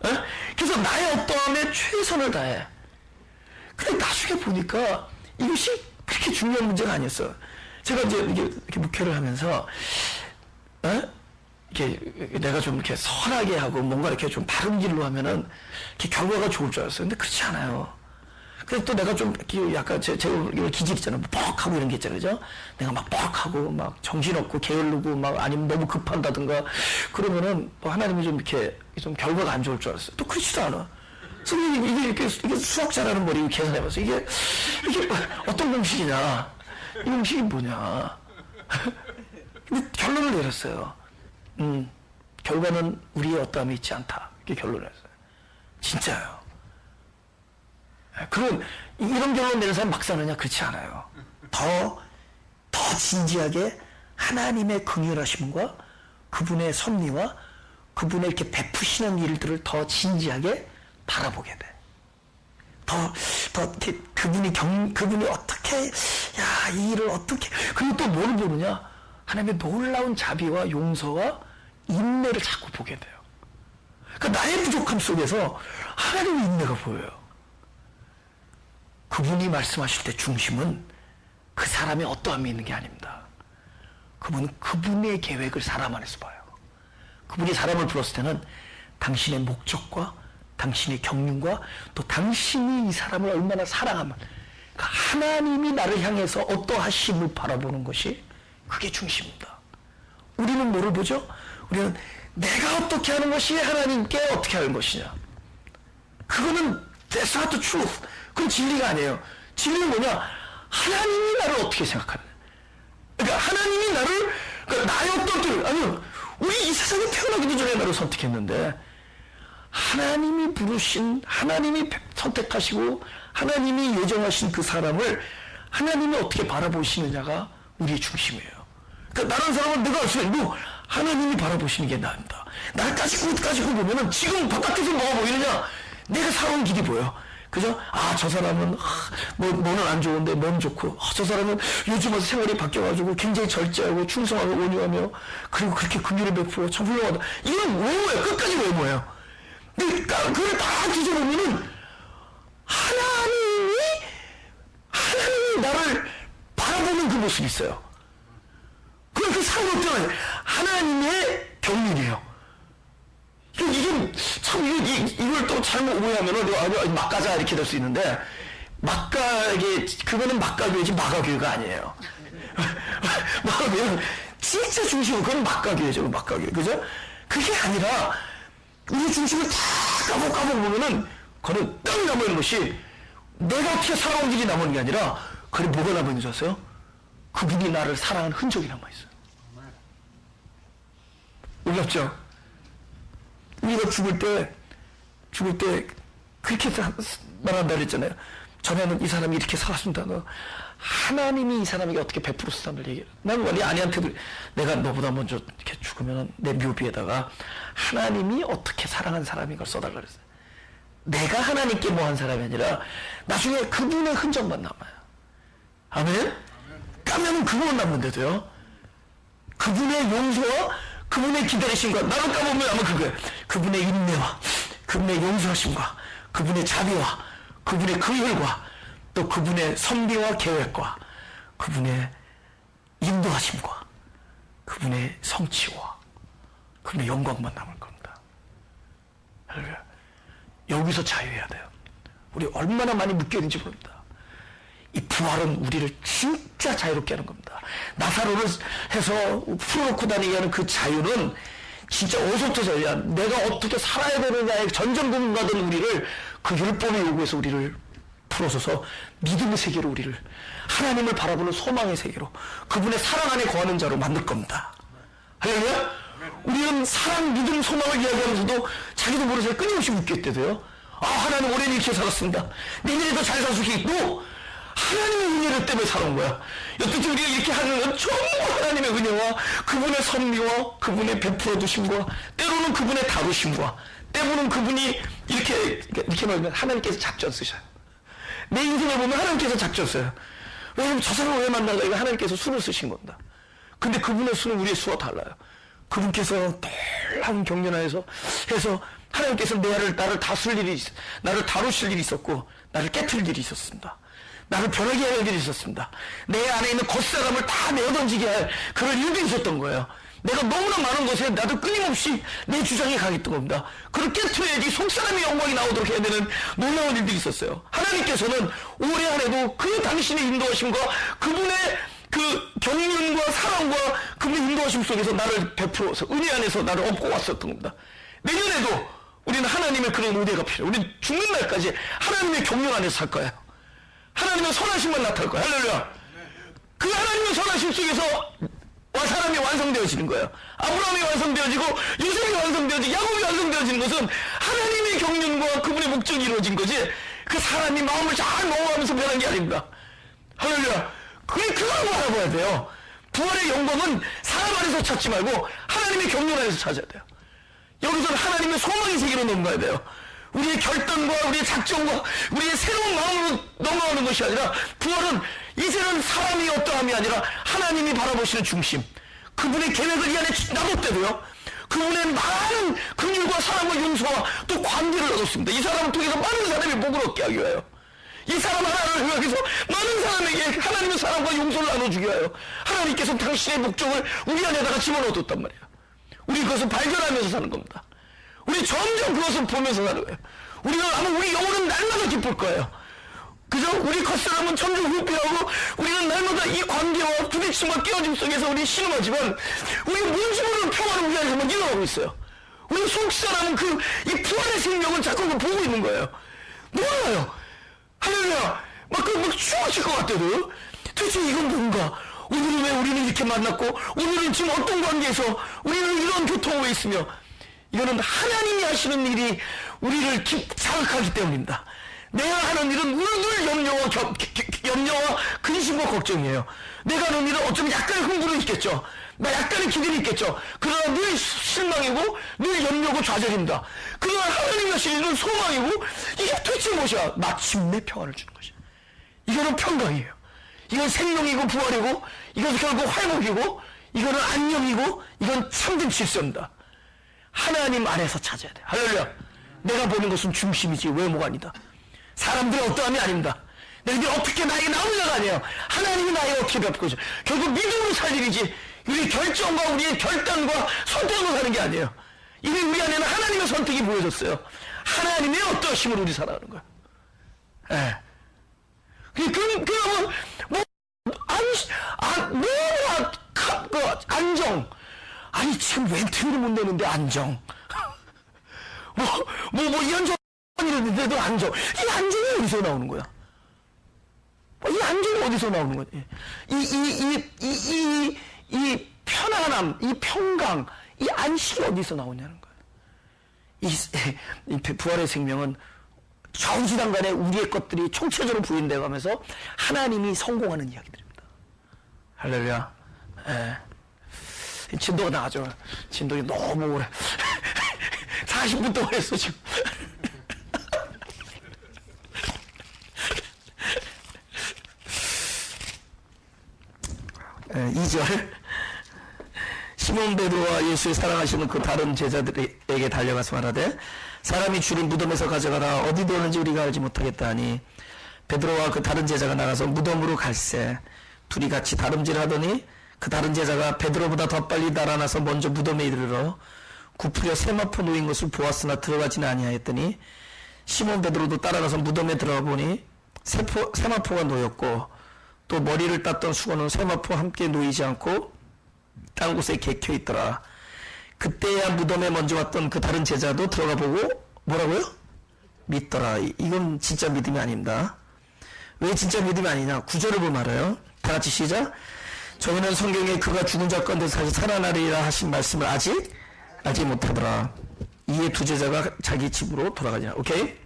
Speaker 1: 에? 그래서 나의 어떠함에 최선을 다해. 근데 나중에 보니까 이것이 그렇게 중요한 문제가 아니었어. 제가 이제 이렇게 목회를 하면서, 이렇게 내가 좀 이렇게 선하게 하고 뭔가 이렇게 좀 바른 길로 하면은 이렇게 결과가 좋을 줄 알았어요. 근데 그렇지 않아요. 그래서 또 내가 좀 약간 제가 기질 있잖아요. 뻑하고 이런 게 있잖아요. 그죠? 내가 막 뻑하고 막 정신없고 게으르고 막 아니면 너무 급한다든가 그러면은 뭐 하나님이 좀 이렇게 좀 결과가 안 좋을 줄 알았어요. 또 그렇지도 않아. 선생님 이게 수학 잘하는 머리 계산해봤어. 이게 어떤 공식이냐? 이 공식이 뭐냐? 근데 결론을 내렸어요. 결과는 우리의 어떠함이 있지 않다. 이렇게 결론을 냈어요. 진짜요. 그럼 이런 결론 내는 사람 막 사느냐? 그렇지 않아요. 더 진지하게 하나님의 긍휼하심과 그분의 섭리와 그분의 이렇게 베푸시는 일들을 더 진지하게 바라보게 돼. 더 이렇게 그분이 어떻게, 이 일을 어떻게, 그리고 또 뭘 보느냐? 하나님의 놀라운 자비와 용서와 인내를 자꾸 보게 돼요. 그러니까 나의 부족함 속에서 하나님의 인내가 보여요. 그분이 말씀하실 때 중심은 그 사람의 어떠함이 있는 게 아닙니다. 그분은 그분의 계획을 사람 안에서 봐요. 그분이 사람을 불렀을 때는 당신의 목적과 당신의 경륜과 또 당신이 이 사람을 얼마나 사랑하면 그러니까 하나님이 나를 향해서 어떠하심을 바라보는 것이 그게 중심입니다. 우리는 뭐를 보죠? 우리는 내가 어떻게 하는 것이 하나님께 어떻게 하는 것이냐. 그거는 that's not the truth. 그건 진리가 아니에요. 진리는 뭐냐? 하나님이 나를 어떻게 생각하느냐. 그러니까 하나님이 나를, 그러니까 나의 어떤 뜻, 아니요. 우리 이 세상에 태어나기도 전에 나를 선택했는데 하나님이 부르신, 하나님이 선택하시고 하나님이 예정하신 그 사람을 하나님이 어떻게 바라보시느냐가 우리의 중심이에요. 그러니까 다른 사람은 내가 알 수 있고 하나님이 바라보시는 게 나입니다. 날 까짓고 보면은 지금 바깥에서 뭐가 보이느냐? 내가 살아온 길이 보여. 그죠? 저 사람은, 뭐는 안 좋은데, 뭐는 좋고, 저 사람은 요즘 와서 생활이 바뀌어가지고 굉장히 절제하고 충성하고 온유하며, 그리고 그렇게 긍휼을 베풀어 참 훌륭하다. 이건 외모예요. 끝까지 외모예요. 근데 그걸 다 뒤져보면은, 하나님이 나를 바라보는 그 모습이 있어요. 그 사람은 어떤 하나님의 경륜이에요. 이게 참 이걸 또 잘못 오해하면은 막가자 이렇게 될 수 있는데 그거는 막가교회지 마가교회가 아니에요. 마가교회는 진짜 중심은 그건 막가교회죠. 막가교회. 그죠? 그게 아니라 우리 중심을 다 까먹 보면은 그거는 딱 남아있는 것이 내가 어떻게 살아온 길이 남아있는 게 아니라 그게 뭐가 남아있는 줄 아세요? 그분이 나를 사랑한 흔적이 남아있어요. 놀랍죠? 우리가 죽을 때 그렇게 말한다 그랬잖아요. 전에는 이 사람이 이렇게 살았습니다. 하나님이 이 사람에게 어떻게 베풀었다는 얘기해요. 난 원래 아내한테도 내가 너보다 먼저 이렇게 죽으면 내 묘비에다가 하나님이 어떻게 사랑한 사람인 걸 써달라 그랬어요. 내가 하나님께 뭐 한 사람이 아니라 나중에 그분의 흔적만 남아요. 아멘? 까면은 그것만 남는데도요. 그분의 용서와 그분의 기다리심과 나를 까보면 아마 그거예요. 그분의 인내와 그분의 용서하심과 그분의 자비와 그분의 긍휼과 또 그분의 선비와 계획과 그분의 인도하심과 그분의 성취와 그분의 영광만 남을 겁니다. 할렐루야. 여기서 자유해야 돼요. 우리 얼마나 많이 묶여있는지 모릅니다. 이 부활은 우리를 진짜 자유롭게 하는 겁니다. 나사로를 해서 풀어놓고 다니게 하는 그 자유는 진짜 어디서부터 자유야. 내가 어떻게 살아야 되느냐에 전전긍긍하던 우리를 그 율법의 요구에서 우리를 풀어서서 믿음의 세계로 우리를 하나님을 바라보는 소망의 세계로 그분의 사랑 안에 거하는 자로 만들 겁니다. 할렐루야. 우리는 사랑, 믿음, 소망을 이야기하면서도 자기도 모르게 끊임없이 묶였대도요. 아, 하나님 오랜 이렇게 살았습니다. 내년에도 잘 살 수 있고 하나님의 은혜를 때문에 살아온 거야. 여태까지 우리가 이렇게 하는 건 전부 하나님의 은혜와 그분의 섭리와 그분의 베풀어 두심과 때로는 그분의 다루심과 때로는 그분이 이렇게 말하면 하나님께서 작전 쓰셔요. 내 인생을 보면 하나님께서 작전 써요. 왜냐면 저 사람을 왜 만날까? 이거 하나님께서 수를 쓰신 겁니다. 근데 그분의 수는 우리의 수와 달라요. 그분께서 놀라운 경륜하에서 해서 하나님께서 나를 다스릴 일이 나를 다루실 일이 있었고 나를 깨트릴 일이 있었습니다. 나를 변하게 할 일이 있었습니다. 내 안에 있는 겉사람을 다 내어던지게 할 그런 일도 있었던 거예요. 내가 너무나 많은 것에 나도 끊임없이 내 주장이 강했던 겁니다. 그걸 깨트려야지 속사람의 영광이 나오도록 해야 되는 놀라운 일들이 있었어요. 하나님께서는 올해 안에도 그 당신의 인도하심과 그분의 그 경륜과 사랑과 그분의 인도하심 속에서 나를 베풀어서 은혜 안에서 나를 업고 왔었던 겁니다. 내년에도 우리는 하나님의 그런 은혜가 필요해요. 우리는 죽는 날까지 하나님의 경륜 안에서 살 거예요. 하나님의 선하심만 나타날 거예요. 할렐루야. 그 하나님의 선하심 속에서 사람이 완성되어지는 거예요. 아브라함이 완성되어지고 요셉이 완성되어지고 야곱이 완성되어지는 것은 하나님의 경륜과 그분의 목적이 이루어진 거지 그 사람이 마음을 잘 먹어가면서 변한 게 아닙니다. 할렐루야. 그걸 알아봐야 돼요. 부활의 영광은 사람 안에서 찾지 말고 하나님의 경륜 안에서 찾아야 돼요. 여기서는 하나님의 소망의 세계로 넘어가야 돼요. 우리의 결단과 우리의 작정과 우리의 새로운 마음으로 넘어가는 것이 아니라 부활은 이제는 사람이 어떠함이 아니라 하나님이 바라보시는 중심 그분의 계획을 이 안에 놔뒀대도요. 그분의 많은 긍휼과 사랑과 용서와 또 관계를 얻었습니다. 이 사람을 통해서 많은 사람이 복을 얻게 하기 위하여 이 사람 하나를 위해서 많은 사람에게 하나님의 사랑과 용서를 나눠주기 위하여 하나님께서 당신의 목적을 우리 안에다가 집어넣었단 말이에요. 우리 그것을 발견하면서 사는 겁니다. 우리 점점 그것을 보면서 사는 거예요. 아마 우리 영혼은 날마다 기쁠 거예요. 그죠? 우리 겉사람은 점점 후패하고 우리는 날마다 이 관계와 부딪힘과 깨어짐 속에서 우리 신음하지만 우리 뭔지 모르는 평화를 우리 안에서만 일어나고 있어요. 우리 속사람은 이 부활의 생명을 자꾸 보고 있는 거예요. 놀라요. 할렐루야. 막 추워질 것 같아도 도대체 이건 뭔가? 오늘은 왜 우리는 이렇게 만났고 오늘은 지금 어떤 관계에서 우리는 이런 교통에 있으며 이거는 하나님이 하시는 일이 우리를 자극하기 때문입니다. 내가 하는 일은 늘 염려와 근심과 걱정이에요. 내가 하는 일은 어쩌면 약간의 흥분은 있겠죠. 나 약간의 기대는 있겠죠. 그러나 늘 실망이고 늘 염려고 좌절입니다. 그러나 하나님이 하시는 일은 소망이고 이게 도대체 무엇이야? 마침내 평안을 주는 것이야. 이거는 평강이에요. 이건 생명이고 부활이고 이건 결국 회복이고 이거는 안녕이고 이건 참된 질서입니다. 하나님 안에서 찾아야 돼. 할렐루야. 내가 보는 것은 중심이지 외모가 아니다. 사람들의 어떠함이 아닙니다. 너희들이 어떻게 나에게 나오냐가 아니에요. 하나님이 나에게 어떻게 베풀고 있어. 결국 믿음으로 살 일이지 우리의 결정과 우리의 결단과 선택으로 사는 게 아니에요. 이미 우리 안에는 하나님의 선택이 보여졌어요. 하나님의 어떠하심으로 우리 살아가는 거야. 예. 그러면 안정. 아니 지금 렌트비를 못 내는데 안정. 이 안정 이랬는데도 안정. 이 안정이 어디서 나오는 거야? 이 안정이 어디서 나오는 거야? 이 편안함, 이 평강, 이 안식이 어디서 나오냐는 거야. 이 부활의 생명은 좌우지단간에 우리의 것들이 총체적으로 부인되어 가면서 하나님이 성공하는 이야기들입니다. 할렐루야. 진도가 나가죠. 진도가 너무 오래. 40분 동안 했어, 지금. 2절. 시몬 베드로와 예수의 사랑하시는 그 다른 제자들에게 달려가서 말하되 사람이 주를 무덤에서 가져가라 어디 두었는지 우리가 알지 못하겠다 하니 베드로와 그 다른 제자가 나가서 무덤으로 갈새 둘이 같이 다름질하더니 그 다른 제자가 베드로보다 더 빨리 달아나서 먼저 무덤에 이르러 구부려 세마포 놓인 것을 보았으나 들어가지는 아니하였더니 시몬 베드로도 따라가서 무덤에 들어가 보니 세마포가 놓였고 또 머리를 땄던 수건은 세마포와 함께 놓이지 않고 딴 곳에 개켜 있더라. 그때야 무덤에 먼저 왔던 그 다른 제자도 들어가 보고 뭐라고요? 믿더라. 이건 진짜 믿음이 아닙니다. 왜 진짜 믿음이 아니냐? 9절을 보면 알아요. 다 같이 시작. 저희는 성경에 그가 죽은 자 가운데 다시 살아나리라 하신 말씀을 아직 알지 못하더라. 이에 두 제자가 자기 집으로 돌아가냐. 오케이?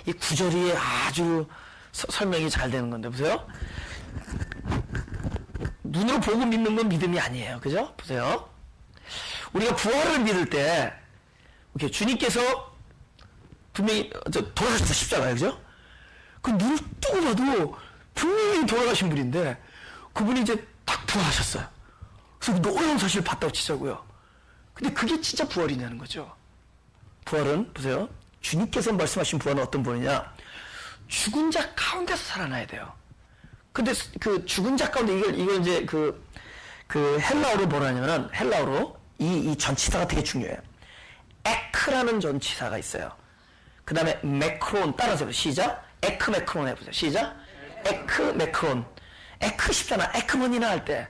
Speaker 1: 이 9절이 아주 설명이 잘 되는 건데 보세요. 눈으로 보고 믿는 건 믿음이 아니에요. 그죠? 보세요. 우리가 부활을 믿을 때 주님께서 분명히 돌아가셔서 십자가요. 그죠? 그 눈을 뜨고 봐도 분명히 돌아가신 분인데 그분이 이제 딱 부활하셨어요. 그래서 놀라운 사실을 봤다고 치자고요. 근데 그게 진짜 부활이냐는 거죠. 부활은 보세요. 주님께서 말씀하신 부활은 어떤 부활이냐? 죽은 자 가운데서 살아나야 돼요. 근데 그 죽은 자 가운데 이걸 이제 그 헬라어로 뭐라 하냐면은 헬라어로 이 전치사가 되게 중요해요. 에크라는 전치사가 있어요. 그 다음에 매크론 따라서 시작. 에크 매크론 해보세요. 시작. 에크 매크론. 에크 쉽잖아. 에크먼이나 할 때.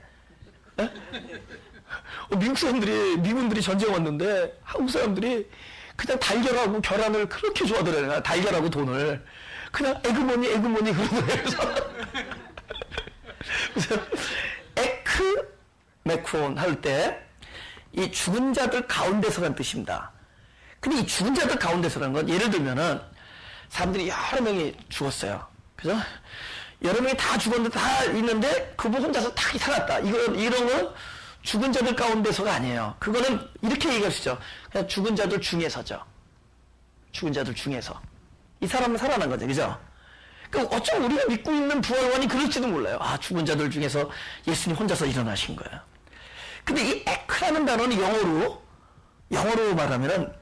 Speaker 1: 미국 사람들이 미군들이 전쟁 왔는데 한국 사람들이 그냥 달걀하고 계란을 그렇게 좋아하더라고요. 달걀하고 돈을 그냥 에그머니 그러더라고요. 그래서 에크 매크론 할 때 이 죽은 자들 가운데서라는 뜻입니다. 근데 이 죽은 자들 가운데서라는 건 예를 들면은 사람들이 여러 명이 죽었어요. 그죠? 여러 명이 다 죽었는데 다 있는데 그분 혼자서 딱 살았다. 이런 건 죽은 자들 가운데서가 아니에요. 그거는 이렇게 얘기할 수 있죠. 그냥 죽은 자들 중에서죠. 죽은 자들 중에서. 이 사람은 살아난 거죠. 그죠? 그럼 어쩜 우리가 믿고 있는 부활관이 그럴지도 몰라요. 아, 죽은 자들 중에서 예수님 혼자서 일어나신 거예요. 근데 이 에크라는 단어는 영어로 말하면은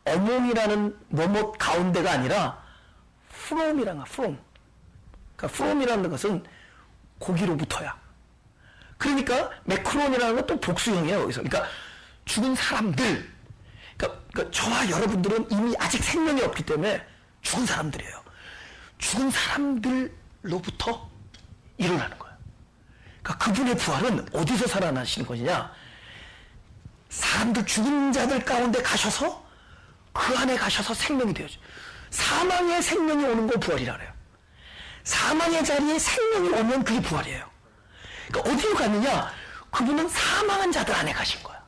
Speaker 1: 어몽이라는 뭐뭐 가운데가 아니라 from이란 from. 그러니까 from이라는 것은 거기로부터야. 그러니까 매크론이라는 건 또 복수형이에요. 여기서. 그러니까 죽은 사람들. 그러니까 저와 여러분들은 이미 아직 생명이 없기 때문에 죽은 사람들이에요. 죽은 사람들로부터 일어나는 거예요. 그러니까 그분의 부활은 어디서 살아나시는 것이냐? 사람들 죽은 자들 가운데 가셔서 그 안에 가셔서 생명이 되어져. 사망의 생명이 오는 거 부활이라 그래요. 사망의 자리에 생명이 오면 그게 부활이에요. 그러니까 어디로 갔느냐? 그분은 사망한 자들 안에 가신 거야.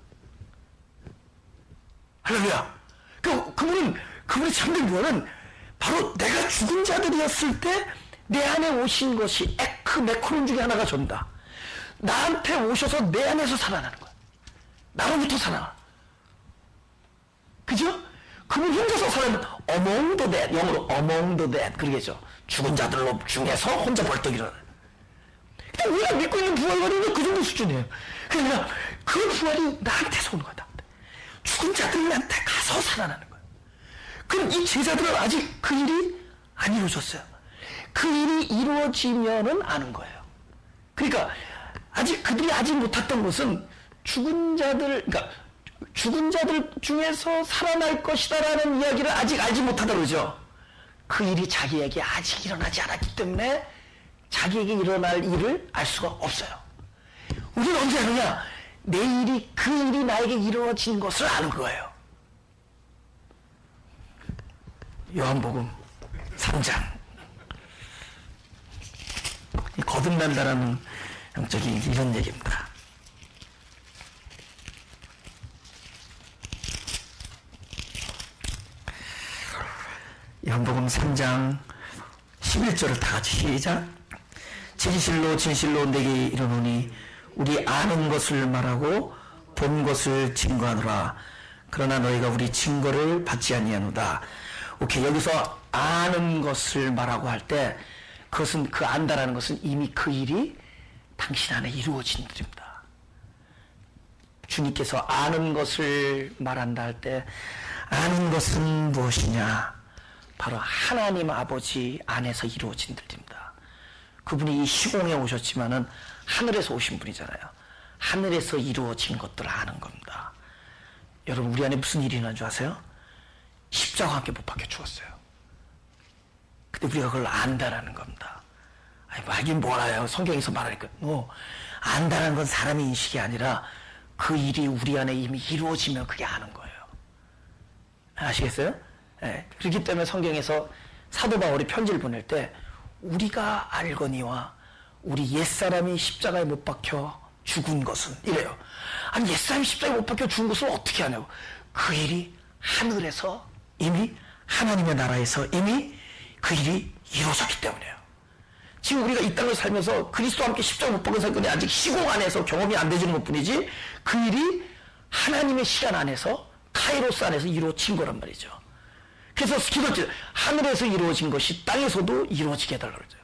Speaker 1: 할렐루야. 그분의 참된 부활은 바로 내가 죽은 자들이었을 때 내 안에 오신 것이 에크 매크론 중에 하나가 전다. 나한테 오셔서 내 안에서 살아나는 거야. 나로부터 살아나. 그죠? 그분 혼자서 살아나면 among the dead, 영어로 among the dead 그러겠죠. 죽은 자들 중에서 혼자 벌떡 일어나. 근데 우리가 믿고 있는 부활은 그 정도 수준이에요. 그러니까 그 부활이 나한테서 오는 거다. 죽은 자들한테 가서 살아나는 거예요. 그럼 이 제자들은 아직 그 일이 안 이루어졌어요. 그 일이 이루어지면은 아는 거예요. 그러니까 그들이 아직 못했던 것은 죽은 자들 중에서 살아날 것이다라는 이야기를 아직 알지 못하다 그러죠. 그 일이 자기에게 아직 일어나지 않았기 때문에 자기에게 일어날 일을 알 수가 없어요. 우리는 언제 아느냐? 그 일이 나에게 이루어진 것을 아는 거예요. 요한복음 3장. 거듭난다라는 영적인 이런 얘기입니다. 요한복음 3장 11절을 다 같이 시작. 진실로 내게 이르노니 우리 아는 것을 말하고 본 것을 증거하노라. 그러나 너희가 우리 증거를 받지 아니하노다. 오케이, 여기서 아는 것을 말하고 할 때 그것은 그 안다라는 것은 이미 그 일이 당신 안에 이루어진 일입니다. 주님께서 아는 것을 말한다 할 때 아는 것은 무엇이냐? 바로 하나님 아버지 안에서 이루어진 일입니다. 그분이 이 시공에 오셨지만은 하늘에서 오신 분이잖아요. 하늘에서 이루어진 것들을 아는 겁니다. 여러분, 우리 안에 무슨 일이 일어난 줄 아세요? 십자가와 함께 못 박혀 죽었어요. 근데 우리가 그걸 안다라는 겁니다. 아니, 말긴 뭐라요? 성경에서 말하니까. 안다라는 건 사람의 인식이 아니라 그 일이 우리 안에 이미 이루어지면 그게 아는 거예요. 아시겠어요? 네. 그렇기 때문에 성경에서 사도 바울이 편지를 보낼 때 우리가 알거니와 우리 옛사람이 십자가에 못 박혀 죽은 것은 이래요. 아니, 옛사람이 십자가에 못 박혀 죽은 것을 어떻게 하냐고. 그 일이 하늘에서 이미 하나님의 나라에서 이미 그 일이 이루어졌기 때문이에요. 지금 우리가 이 땅을 살면서 그리스도와 함께 십자가 못 박은 사건이 아직 시공 안에서 경험이 안 되지는 것 뿐이지 그 일이 하나님의 시간 안에서 카이로스 안에서 이루어진 거란 말이죠. 그래서 기도할 하늘에서 이루어진 것이 땅에서도 이루어지게 해달라고 그러죠.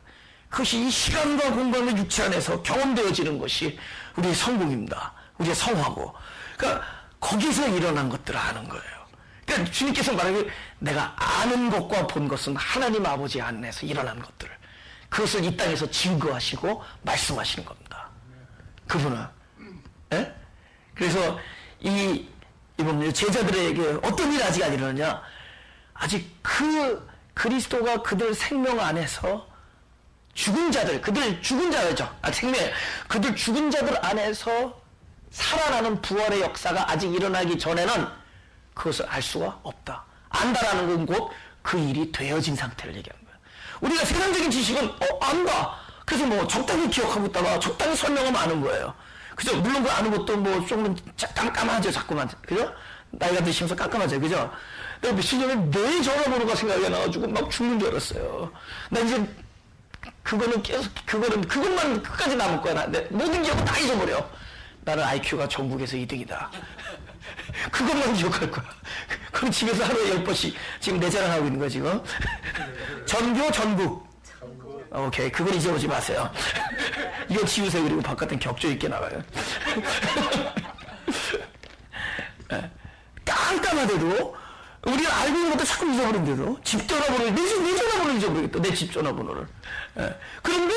Speaker 1: 그것이 이 시간과 공간과 육체 안에서 경험되어지는 것이 우리의 성공입니다. 우리의 성화고. 그러니까 거기서 일어난 것들을 아는 거예요. 그러니까 주님께서 말하기를 내가 아는 것과 본 것은 하나님 아버지 안에서 일어난 것들을 그것을 이 땅에서 증거하시고 말씀하시는 겁니다. 그분은. 예? 그래서 이번 제자들에게 어떤 일이 아직 안 일어나냐? 아직 그 그리스도가 그들 생명 안에서 죽은 자들, 그들 죽은 자들죠. 그들 죽은 자들 안에서 살아나는 부활의 역사가 아직 일어나기 전에는 그것을 알 수가 없다. 안다라는 건 곧 그 일이 되어진 상태를 얘기하는 거예요. 우리가 세상적인 지식은 안다. 그래서 뭐 적당히 기억하고 있다가 적당히 설명하면 아는 거예요. 그죠? 물론 그 아는 것도 뭐 조금 깜깜하죠, 자꾸만. 그죠? 나이가 드시면서 깜깜하죠, 그죠? 내가 며칠 전에 내 전화번호가 생각이 나가지고 막 죽는 줄 알았어요. 나 이제 그것만 끝까지 남을 거야. 모든 기억은 다 잊어버려. 나는 IQ가 전국에서 2등이다. 그것만 기억할 거야. 그럼 집에서 하루에 10번씩 지금 내 자랑하고 있는 거야, 지금. 전교, 전국. 오케이. 그걸 잊어보지 마세요. 이거 지우세요. 그리고 바깥은 격조 있게 나와요. 깜깜하대도 우리가 알고 있는 것도 자꾸 잊어버린대도 집 전화번호를 내 전화번호를 잊어버리겠다. 내 집 전화번호를. 그런데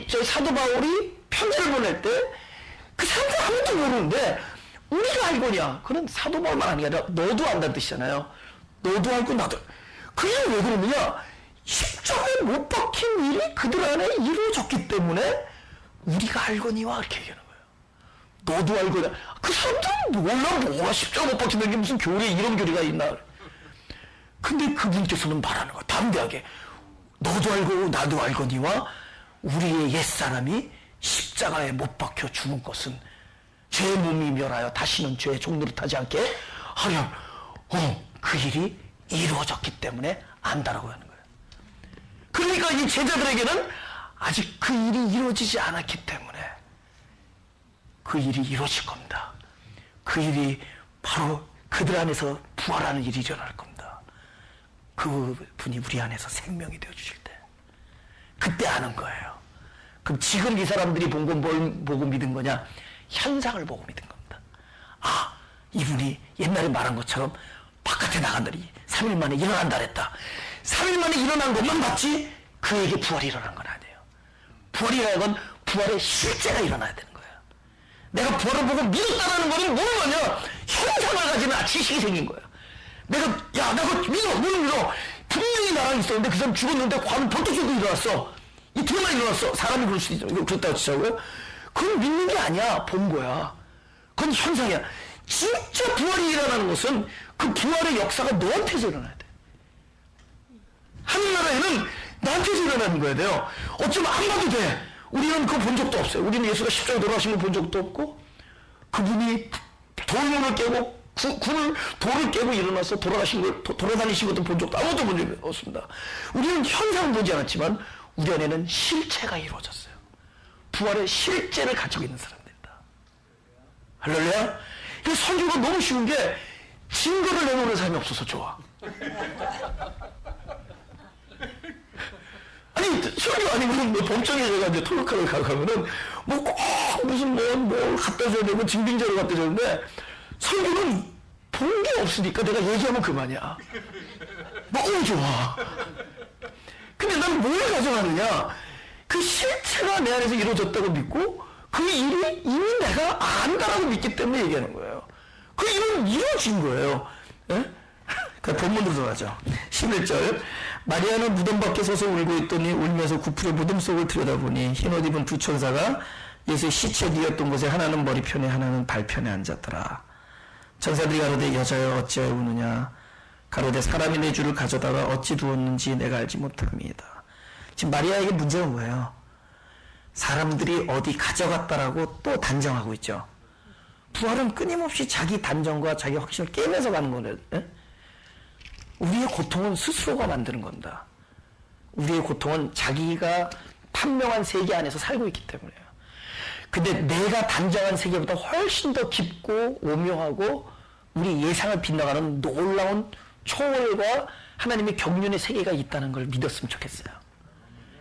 Speaker 1: 저 사도 바울이 편지를 보낼 때 그 사람들 아무도 모르는데 우리가 알거냐. 그런 사도 바울만 아니라 너도 안다는 뜻이잖아요. 너도 알고 나도. 그게 왜 그러느냐. 십자가에 못 박힌 일이 그들 안에 이루어졌기 때문에 우리가 알거니와 이렇게 얘기하는 거예요. 너도 알거냐. 그 사람들은 몰라. 뭐가 십자가 못 박힌다는 게 무슨 교리에 이런 교리가 있나. 근데 그분께서는 말하는 거야. 담대하게. 너도 알고 나도 알거니와 우리의 옛사람이 십자가에 못 박혀 죽은 것은 죄의 몸이 멸하여 다시는 죄의 종노릇하지 않게 하려 그 일이 이루어졌기 때문에 안다라고 하는 거예요. 그러니까 이 제자들에게는 아직 그 일이 이루어지지 않았기 때문에 그 일이 이루어질 겁니다. 그 일이 바로 그들 안에서 부활하는 일이 일어날 겁니다. 그분이 우리 안에서 생명이 되어주실 때 그때 아는 거예요. 그럼 지금 이 사람들이 본 건 뭘 보고 믿은 거냐? 현상을 보고 믿은 겁니다. 아, 이분이 옛날에 말한 것처럼 바깥에 나간다니 3일 만에 일어난다 그랬다. 3일 만에 일어난 것만 봤지 그에게 부활이 일어난 건 아니에요. 부활이라는 건 부활의 실제가 일어나야 되는 거예요. 내가 부활을 보고 믿었다는 거는 뭐는 거냐? 현상을 가지는 지식이 생긴 거예요. 내가 그거 믿어. 너는 믿어. 분명히 나랑 있었는데 그 사람 죽었는데 과는 벌떡 죽고 일어났어. 이틀만 일어났어. 사람이 그럴 수 있죠. 이거 그랬다고 치자고요? 그건 믿는 게 아니야. 본 거야. 그건 현상이야. 진짜 부활이 일어나는 것은 그 부활의 역사가 너한테서 일어나야 돼. 하늘나라에는 나한테서 일어나는 거야 돼요. 어쩌면 안 봐도 돼. 우리는 그거 본 적도 없어요. 우리는 예수가 십자가에 돌아가신 걸 본 적도 없고 그분이 돌문을 깨고 돌을 깨고 일어나서 돌아다니신 것도 본 적도 아무도 본 적이 없습니다. 우리는 현상을 보지 않았지만 우리 안에는 실체가 이루어졌어요. 부활의 실제를 가지고 있는 사람들이다. 할렐루야? 이 선교가 너무 쉬운 게 증거를 내놓는 사람이 없어서 좋아. 아니 아니면 뭐 범정에 제가 이제 토요카를 가면은 뭐 꼭 무슨 뭐 갖다 줘야 되고 증빙자료 갖다 줘야 되는데 설교는 본 게 없으니까 내가 얘기하면 그만이야. 너무 좋아. 근데 난 뭘 가져가느냐? 그 실체가 내 안에서 이루어졌다고 믿고 그 일이 이미 내가 안다라고 믿기 때문에 얘기하는 거예요. 그 일은 이루어진 거예요. 예? 그 본문으로 들어가죠. 11절. 마리아는 무덤 밖에 서서 울고 있더니 울면서 구풀의 무덤 속을 들여다보니 흰옷 입은 두 천사가 예수의 시체 뒤였던 곳에 하나는 머리편에 하나는 발편에 앉았더라. 천사들이 가로되 여자여 어찌하여 우느냐. 가로되 사람이 내 주를 가져다가 어찌 두었는지 내가 알지 못합니다. 지금 마리아에게 문제가 뭐예요? 사람들이 어디 가져갔다라고 또 단정하고 있죠. 부활은 끊임없이 자기 단정과 자기 확신을 깨면서 가는 거예요. 예? 우리의 고통은 스스로가 만드는 겁니다. 우리의 고통은 자기가 판명한 세계 안에서 살고 있기 때문에요. 근데 내가 단정한 세계보다 훨씬 더 깊고 오묘하고 우리 예상을 빗나가는 놀라운 초월과 하나님의 경륜의 세계가 있다는 걸 믿었으면 좋겠어요.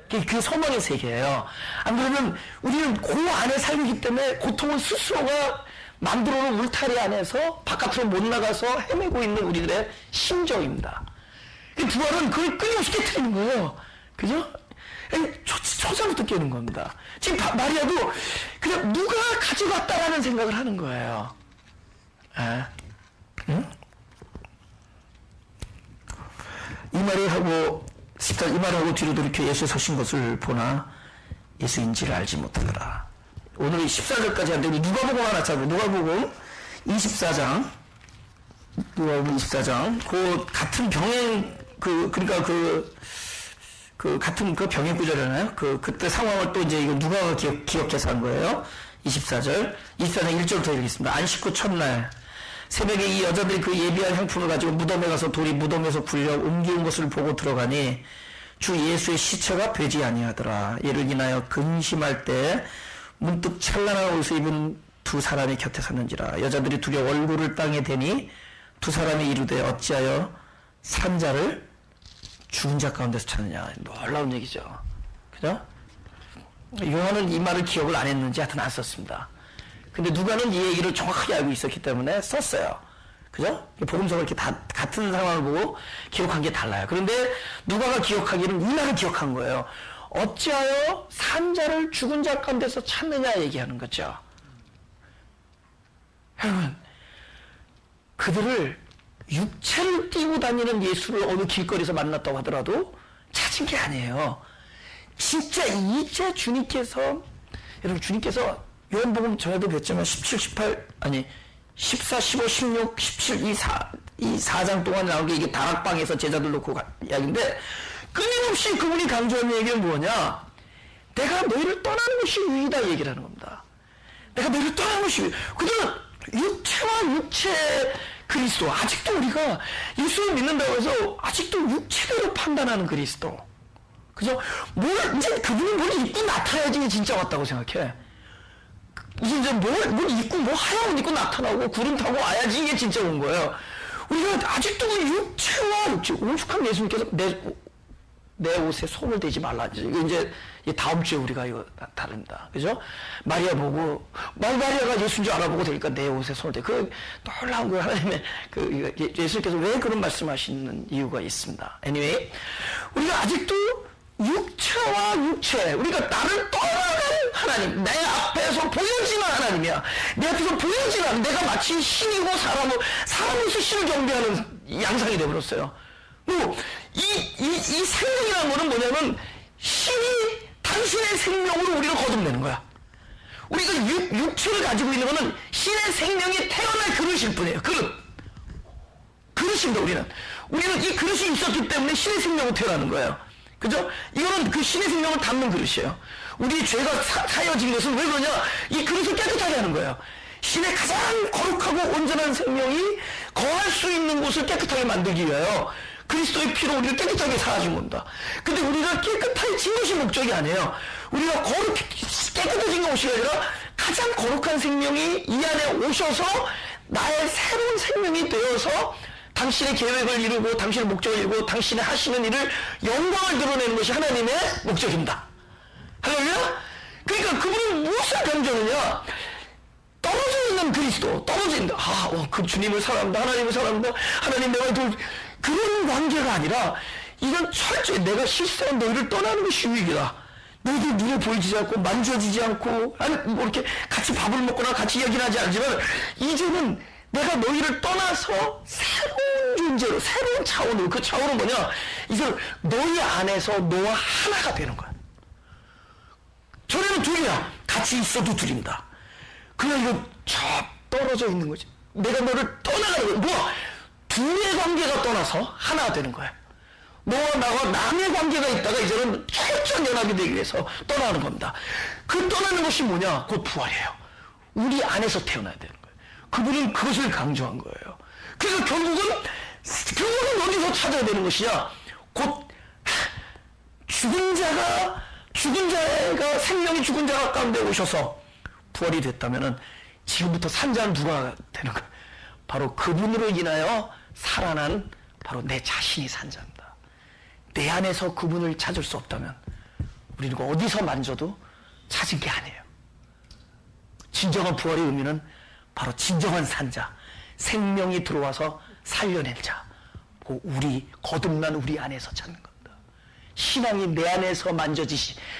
Speaker 1: 그게 소망의 세계예요. 안 그러면 우리는 그 안에 살고 있기 때문에 고통은 스스로가 만들어놓은 울타리 안에서 바깥으로 못 나가서 헤매고 있는 우리들의 심정입니다. 부활은 그걸 끊임없이 깨트리는 거예요. 그죠? 초장부터 깨는 겁니다. 지금 마리아도 그냥 누가 가져갔다라는 생각을 하는 거예요. 아, 응? 이 말을 하고 이 말을 하고 뒤로 돌이켜 예수에 서신 것을 보나 예수인지를 알지 못하더라. 오늘 14절까지 하는데 누가복음 하나 찾고 누가복음 24장 누가복음 24장 그 같은 병행 그러니까 그 같은 그 병행 구절이잖아요. 그때 상황을 또 이제 이거 누가가 기억해서 한 거예요. 24절 1절부터 읽겠습니다. 안식 후 첫날 새벽에 이 여자들이 그 예비한 향품을 가지고 무덤에 가서 돌이 무덤에서 굴려 옮기는 것을 보고 들어가니 주 예수의 시체가 되지 아니하더라. 이를 인하여 근심할 때 문득 찬란한 옷을 입은 두 사람이 곁에 섰는지라. 여자들이 두려워 얼굴을 땅에 대니 두 사람이 이르되 어찌하여 산자를 죽은 자 가운데서 찾느냐. 놀라운 얘기죠. 그죠? 요한은 이 말을 기억을 안 했는지 하여튼 안 썼습니다. 근데 누가는 이 얘기를 정확하게 알고 있었기 때문에 썼어요. 그죠? 복음서가 이렇게 다 같은 상황을 보고 기록한 게 달라요. 그런데 누가가 기억하기는 이 말을 기억한 거예요. 어찌하여 산자를 죽은 자 가운데서 찾느냐 얘기하는 거죠. 여러분, 그들을 육체를 띄고 다니는 예수를 어느 길거리에서 만났다고 하더라도 찾은 게 아니에요. 진짜 이제 주님께서 여러분 주님께서 요한복음 전에도 뵀지만 17, 18 아니 14, 15, 16, 17 이 4장 동안 나온 게 이게 다락방에서 제자들 놓고 이야기인데 끊임없이 그분이 강조하는 얘기는 뭐냐? 내가 너희를 떠나는 것이 유이다 얘기를 하는 겁니다. 내가 너희를 떠나는 것이 유이. 그들은 육체와 육체 그리스도 아직도 우리가 예수를 믿는다고 해서 아직도 육체대로 판단하는 그리스도. 그죠? 이제 그분이 뭘 입고 나타나야지 진짜 왔다고 생각해. 이제 뭘 입고 하얀 옷 입고 나타나고 구름 타고 와야지 이게 진짜 온 거예요. 우리가 아직도 그 육체와 육체 오죽하면 예수님께서 내 옷에 손을 대지 말라. 이거 이제 다음 주에 우리가 이거 다릅니다. 그죠? 마리아 보고 마리아가 예수인 줄 알아보고 되니까 내 옷에 손을 대. 그 놀라운 거예요. 하나님의 예수님께서 왜 그런 말씀하시는 이유가 있습니다. Anyway, 우리가 아직도 육체와 육체, 우리가 나를 떠나간 하나님, 내 앞에서 보여지는 하나님이야. 내 앞에서 보여지는 하나님, 내가 마치 신이고 사람으로서 신을 경배하는 양상이 되어버렸어요. 이 생명이라는 거는 뭐냐면 신이 당신의 생명으로 우리를 거듭내는 거야. 우리가 육체를 가지고 있는 거는 신의 생명이 태어날 그릇일 뿐이에요. 그릇입니다. 우리는 이 그릇이 있었기 때문에 신의 생명으로 태어나는 거예요. 그죠? 이거는 그 신의 생명을 담는 그릇이에요. 우리 죄가 사여진 것은 왜 그러냐? 이 그릇을 깨끗하게 하는 거예요. 신의 가장 거룩하고 온전한 생명이 거할 수 있는 곳을 깨끗하게 만들기 위하여 그리스도의 피로 우리를 깨끗하게 사하신 겁니다. 근데 우리가 깨끗해진 것이 목적이 아니에요. 우리가 깨끗해진 것이 아니라 가장 거룩한 생명이 이 안에 오셔서 나의 새로운 생명이 되어서 당신의 계획을 이루고 당신의 목적을 이루고 당신의 하시는 일을 영광을 드러내는 것이 하나님의 목적입니다. 할렐루야? 그러니까 그분은 무엇을 강조하느냐? 떨어져 있는 그리스도, 떨어져 있는, 그 주님을 사랑합니다. 하나님을 사랑합니다. 하나님 내가 그런 관계가 아니라, 이건 철저히 내가 실수한 너희를 떠나는 것이 유익이다. 너희들 눈에 보이지 않고, 만져지지 않고, 아니, 뭐 이렇게 같이 밥을 먹거나 같이 이야기를 하지 않지만, 이제는 내가 너희를 떠나서 새로운 존재로, 새로운 차원으로, 그 차원은 뭐냐? 이제 너희 안에서 너와 하나가 되는 거야. 전에는 둘이야. 같이 있어도 둘입니다. 그냥 이거 저 떨어져 있는 거지. 내가 너를 떠나가는 거야. 뭐야? 둘의 관계가 떠나서 하나가 되는 거야. 너와 나와 남의 관계가 있다가 이제는 철저한 연합이 되기 위해서 떠나는 겁니다. 그 떠나는 것이 뭐냐? 곧 부활이에요. 우리 안에서 태어나야 되는 거예요. 그분은 그것을 강조한 거예요. 그래서 결국은 그분은 어디서 찾아야 되는 것이냐? 곧 죽은 자가 생명이 죽은 자가 가운데 오셔서 부활이 됐다면은 지금부터 산자는 누가 되는 거예요? 바로 그분으로 인하여 살아난 바로 내 자신이 산자입니다. 내 안에서 그분을 찾을 수 없다면 우리는 어디서 만져도 찾은 게 아니에요. 진정한 부활의 의미는 바로 진정한 산자, 생명이 들어와서 살려낸 자, 거듭난 우리 안에서 찾는 겁니다. 신앙이 내 안에서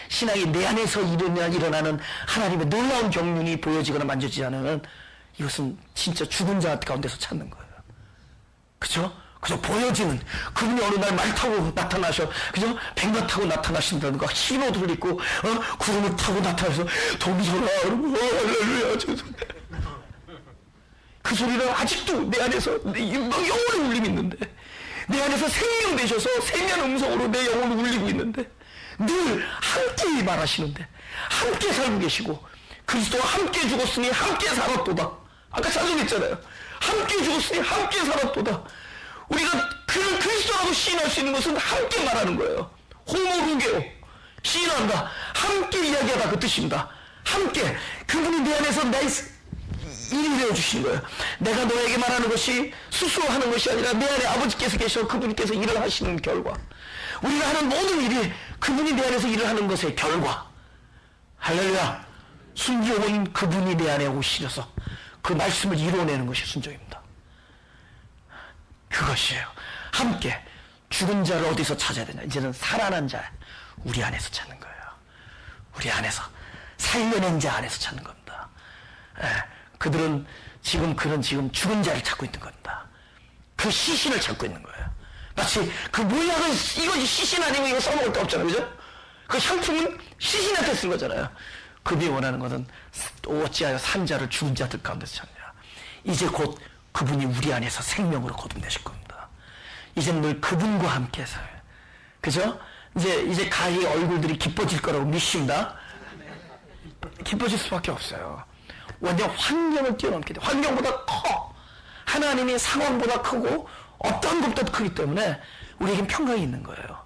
Speaker 1: 신앙이 내 안에서 일어나는 하나님의 놀라운 경륜이 보여지거나 만져지지 않으면 이것은 진짜 죽은 자 가운데서 찾는 거예요. 그죠? 그죠? 보여지는 그분이 어느 날 말 타고 나타나셔. 그죠? 백마 타고 나타나신다든가 흰 옷을 입고 구름을 타고 나타나서 동서나 할렐루야 그 소리를 아직도 내 안에서 영혼의 울림이 있는데, 내 안에서 생명 되셔서 생명 음성으로 내 영혼을 울리고 있는데, 늘 함께 말하시는데, 함께 살고 계시고, 그리스도와 함께 죽었으니 함께 살았도다. 아까 찬송했잖아요. 함께 죽었으니 함께 살았도다. 우리가 그를 그리스도라고 시인할 수 있는 것은 함께 말하는 거예요. 호모루게오, 시인한다. 함께 이야기하다, 그 뜻입니다. 함께 그분이 내 안에서 일이 되어주시는 거예요. 내가 너에게 말하는 것이 스스로 하는 것이 아니라 내 안에 아버지께서 계셔 그분께서 일을 하시는 결과, 우리가 하는 모든 일이 그분이 내 안에서 일을 하는 것의 결과. 할렐루야. 순종은 그분이 내 안에 오시려서 그 말씀을 이루어내는 것이 순종입니다. 그것이에요. 함께 죽은 자를 어디서 찾아야 되냐? 이제는 살아난 자 우리 안에서 찾는 거예요. 우리 안에서 살려낸 자 안에서 찾는 겁니다. 그들은 지금 죽은 자를 찾고 있는 겁니다. 그 시신을 찾고 있는 거예요. 마치 그 모양은 이거 시신 아니고 이거 써먹을 데 없잖아요. 그죠? 그 향품은 시신한테 쓴 거잖아요. 그분이 원하는 것은 어찌하여 산 자를 죽은 자들 가운데서 찾느냐. 이제 곧 그분이 우리 안에서 생명으로 거듭내실 겁니다. 이제 늘 그분과 함께 살아요. 그죠? 이제 가히 얼굴들이 기뻐질 거라고 믿습니다. 기뻐질 수밖에 없어요. 완전 환경을 뛰어넘게 돼. 환경보다 커. 하나님이 상황보다 크고 어떤 것보다 크기 때문에 우리에겐 평강이 있는 거예요.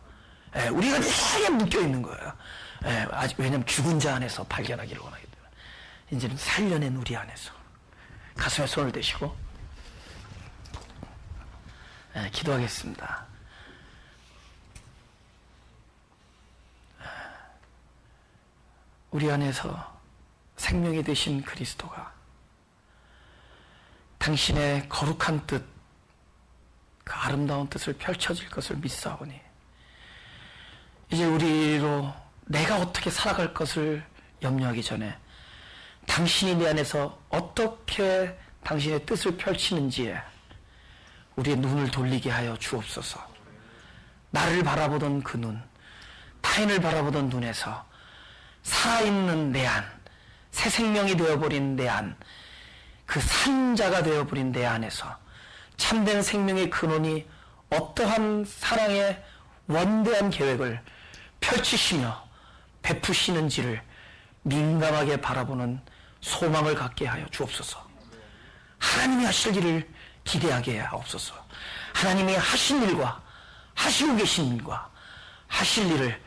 Speaker 1: 우리가 이상하게 묶여 있는 거예요. 왜냐하면 죽은 자 안에서 발견하기를 원하기 때문에. 이제는 살려낸 우리 안에서. 가슴에 손을 대시고 기도하겠습니다. 우리 안에서 생명이 되신 그리스도가 당신의 거룩한 뜻, 그 아름다운 뜻을 펼쳐질 것을 믿사오니 이제 우리로 내가 어떻게 살아갈 것을 염려하기 전에 당신이 내 안에서 어떻게 당신의 뜻을 펼치는지에 우리의 눈을 돌리게 하여 주옵소서. 나를 바라보던 그 눈, 타인을 바라보던 눈에서 살아있는 내 안, 새 생명이 되어버린 내 안, 그 산자가 되어버린 내 안에서 참된 생명의 근원이 어떠한 사랑의 원대한 계획을 펼치시며 베푸시는지를 민감하게 바라보는 소망을 갖게 하여 주옵소서. 하나님이 하실 일을 기대하게 하옵소서. 하나님이 하신 일과 하시고 계신 일과 하실 일을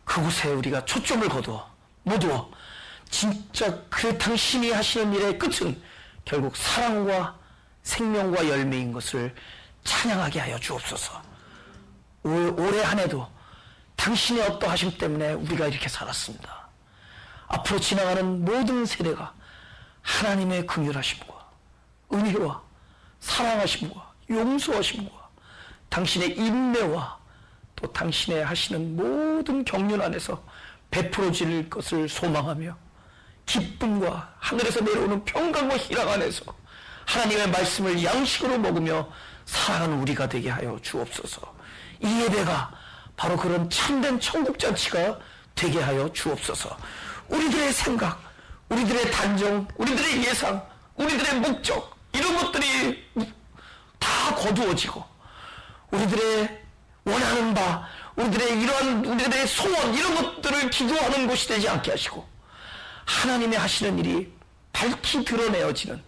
Speaker 1: 그곳에 우리가 초점을 거두어 모두 진짜 그 당신이 하시는 일의 끝은 결국 사랑과 생명과 열매인 것을 찬양하게 하여 주옵소서. 올해 한 해도 당신의 어떠하심 때문에 우리가 이렇게 살았습니다. 앞으로 지나가는 모든 세대가 하나님의 긍휼하심과 은혜와 사랑하심과 용서하심과 당신의 인내와 또 당신의 하시는 모든 경륜 안에서 베풀어질 것을 소망하며 기쁨과 하늘에서 내려오는 평강과 희락 안에서 하나님의 말씀을 양식으로 먹으며 사랑하는 우리가 되게 하여 주옵소서. 이 예배가 바로 그런 참된 천국잔치가 되게 하여 주옵소서. 우리들의 생각, 우리들의 단정, 우리들의 예상, 우리들의 목적, 이런 것들이 다 거두어지고 우리들의 원하는 바, 우리들의 소원, 이런 것들을 기도하는 곳이 되지 않게 하시고 하나님의 하시는 일이 밝히 드러내어지는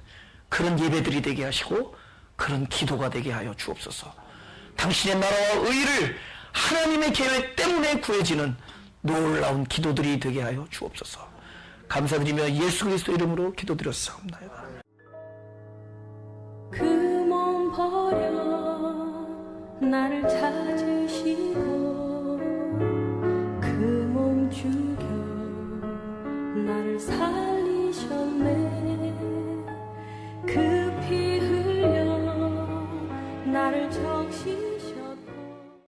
Speaker 1: 그런 예배들이 되게 하시고 그런 기도가 되게 하여 주옵소서. 당신의 나라와 의를 하나님의 계획 때문에 구해지는 놀라운 기도들이 되게 하여 주옵소서. 감사드리며 예수 그리스도 이름으로 기도드렸사옵나이다.
Speaker 2: 그 몸 버려 나를 찾으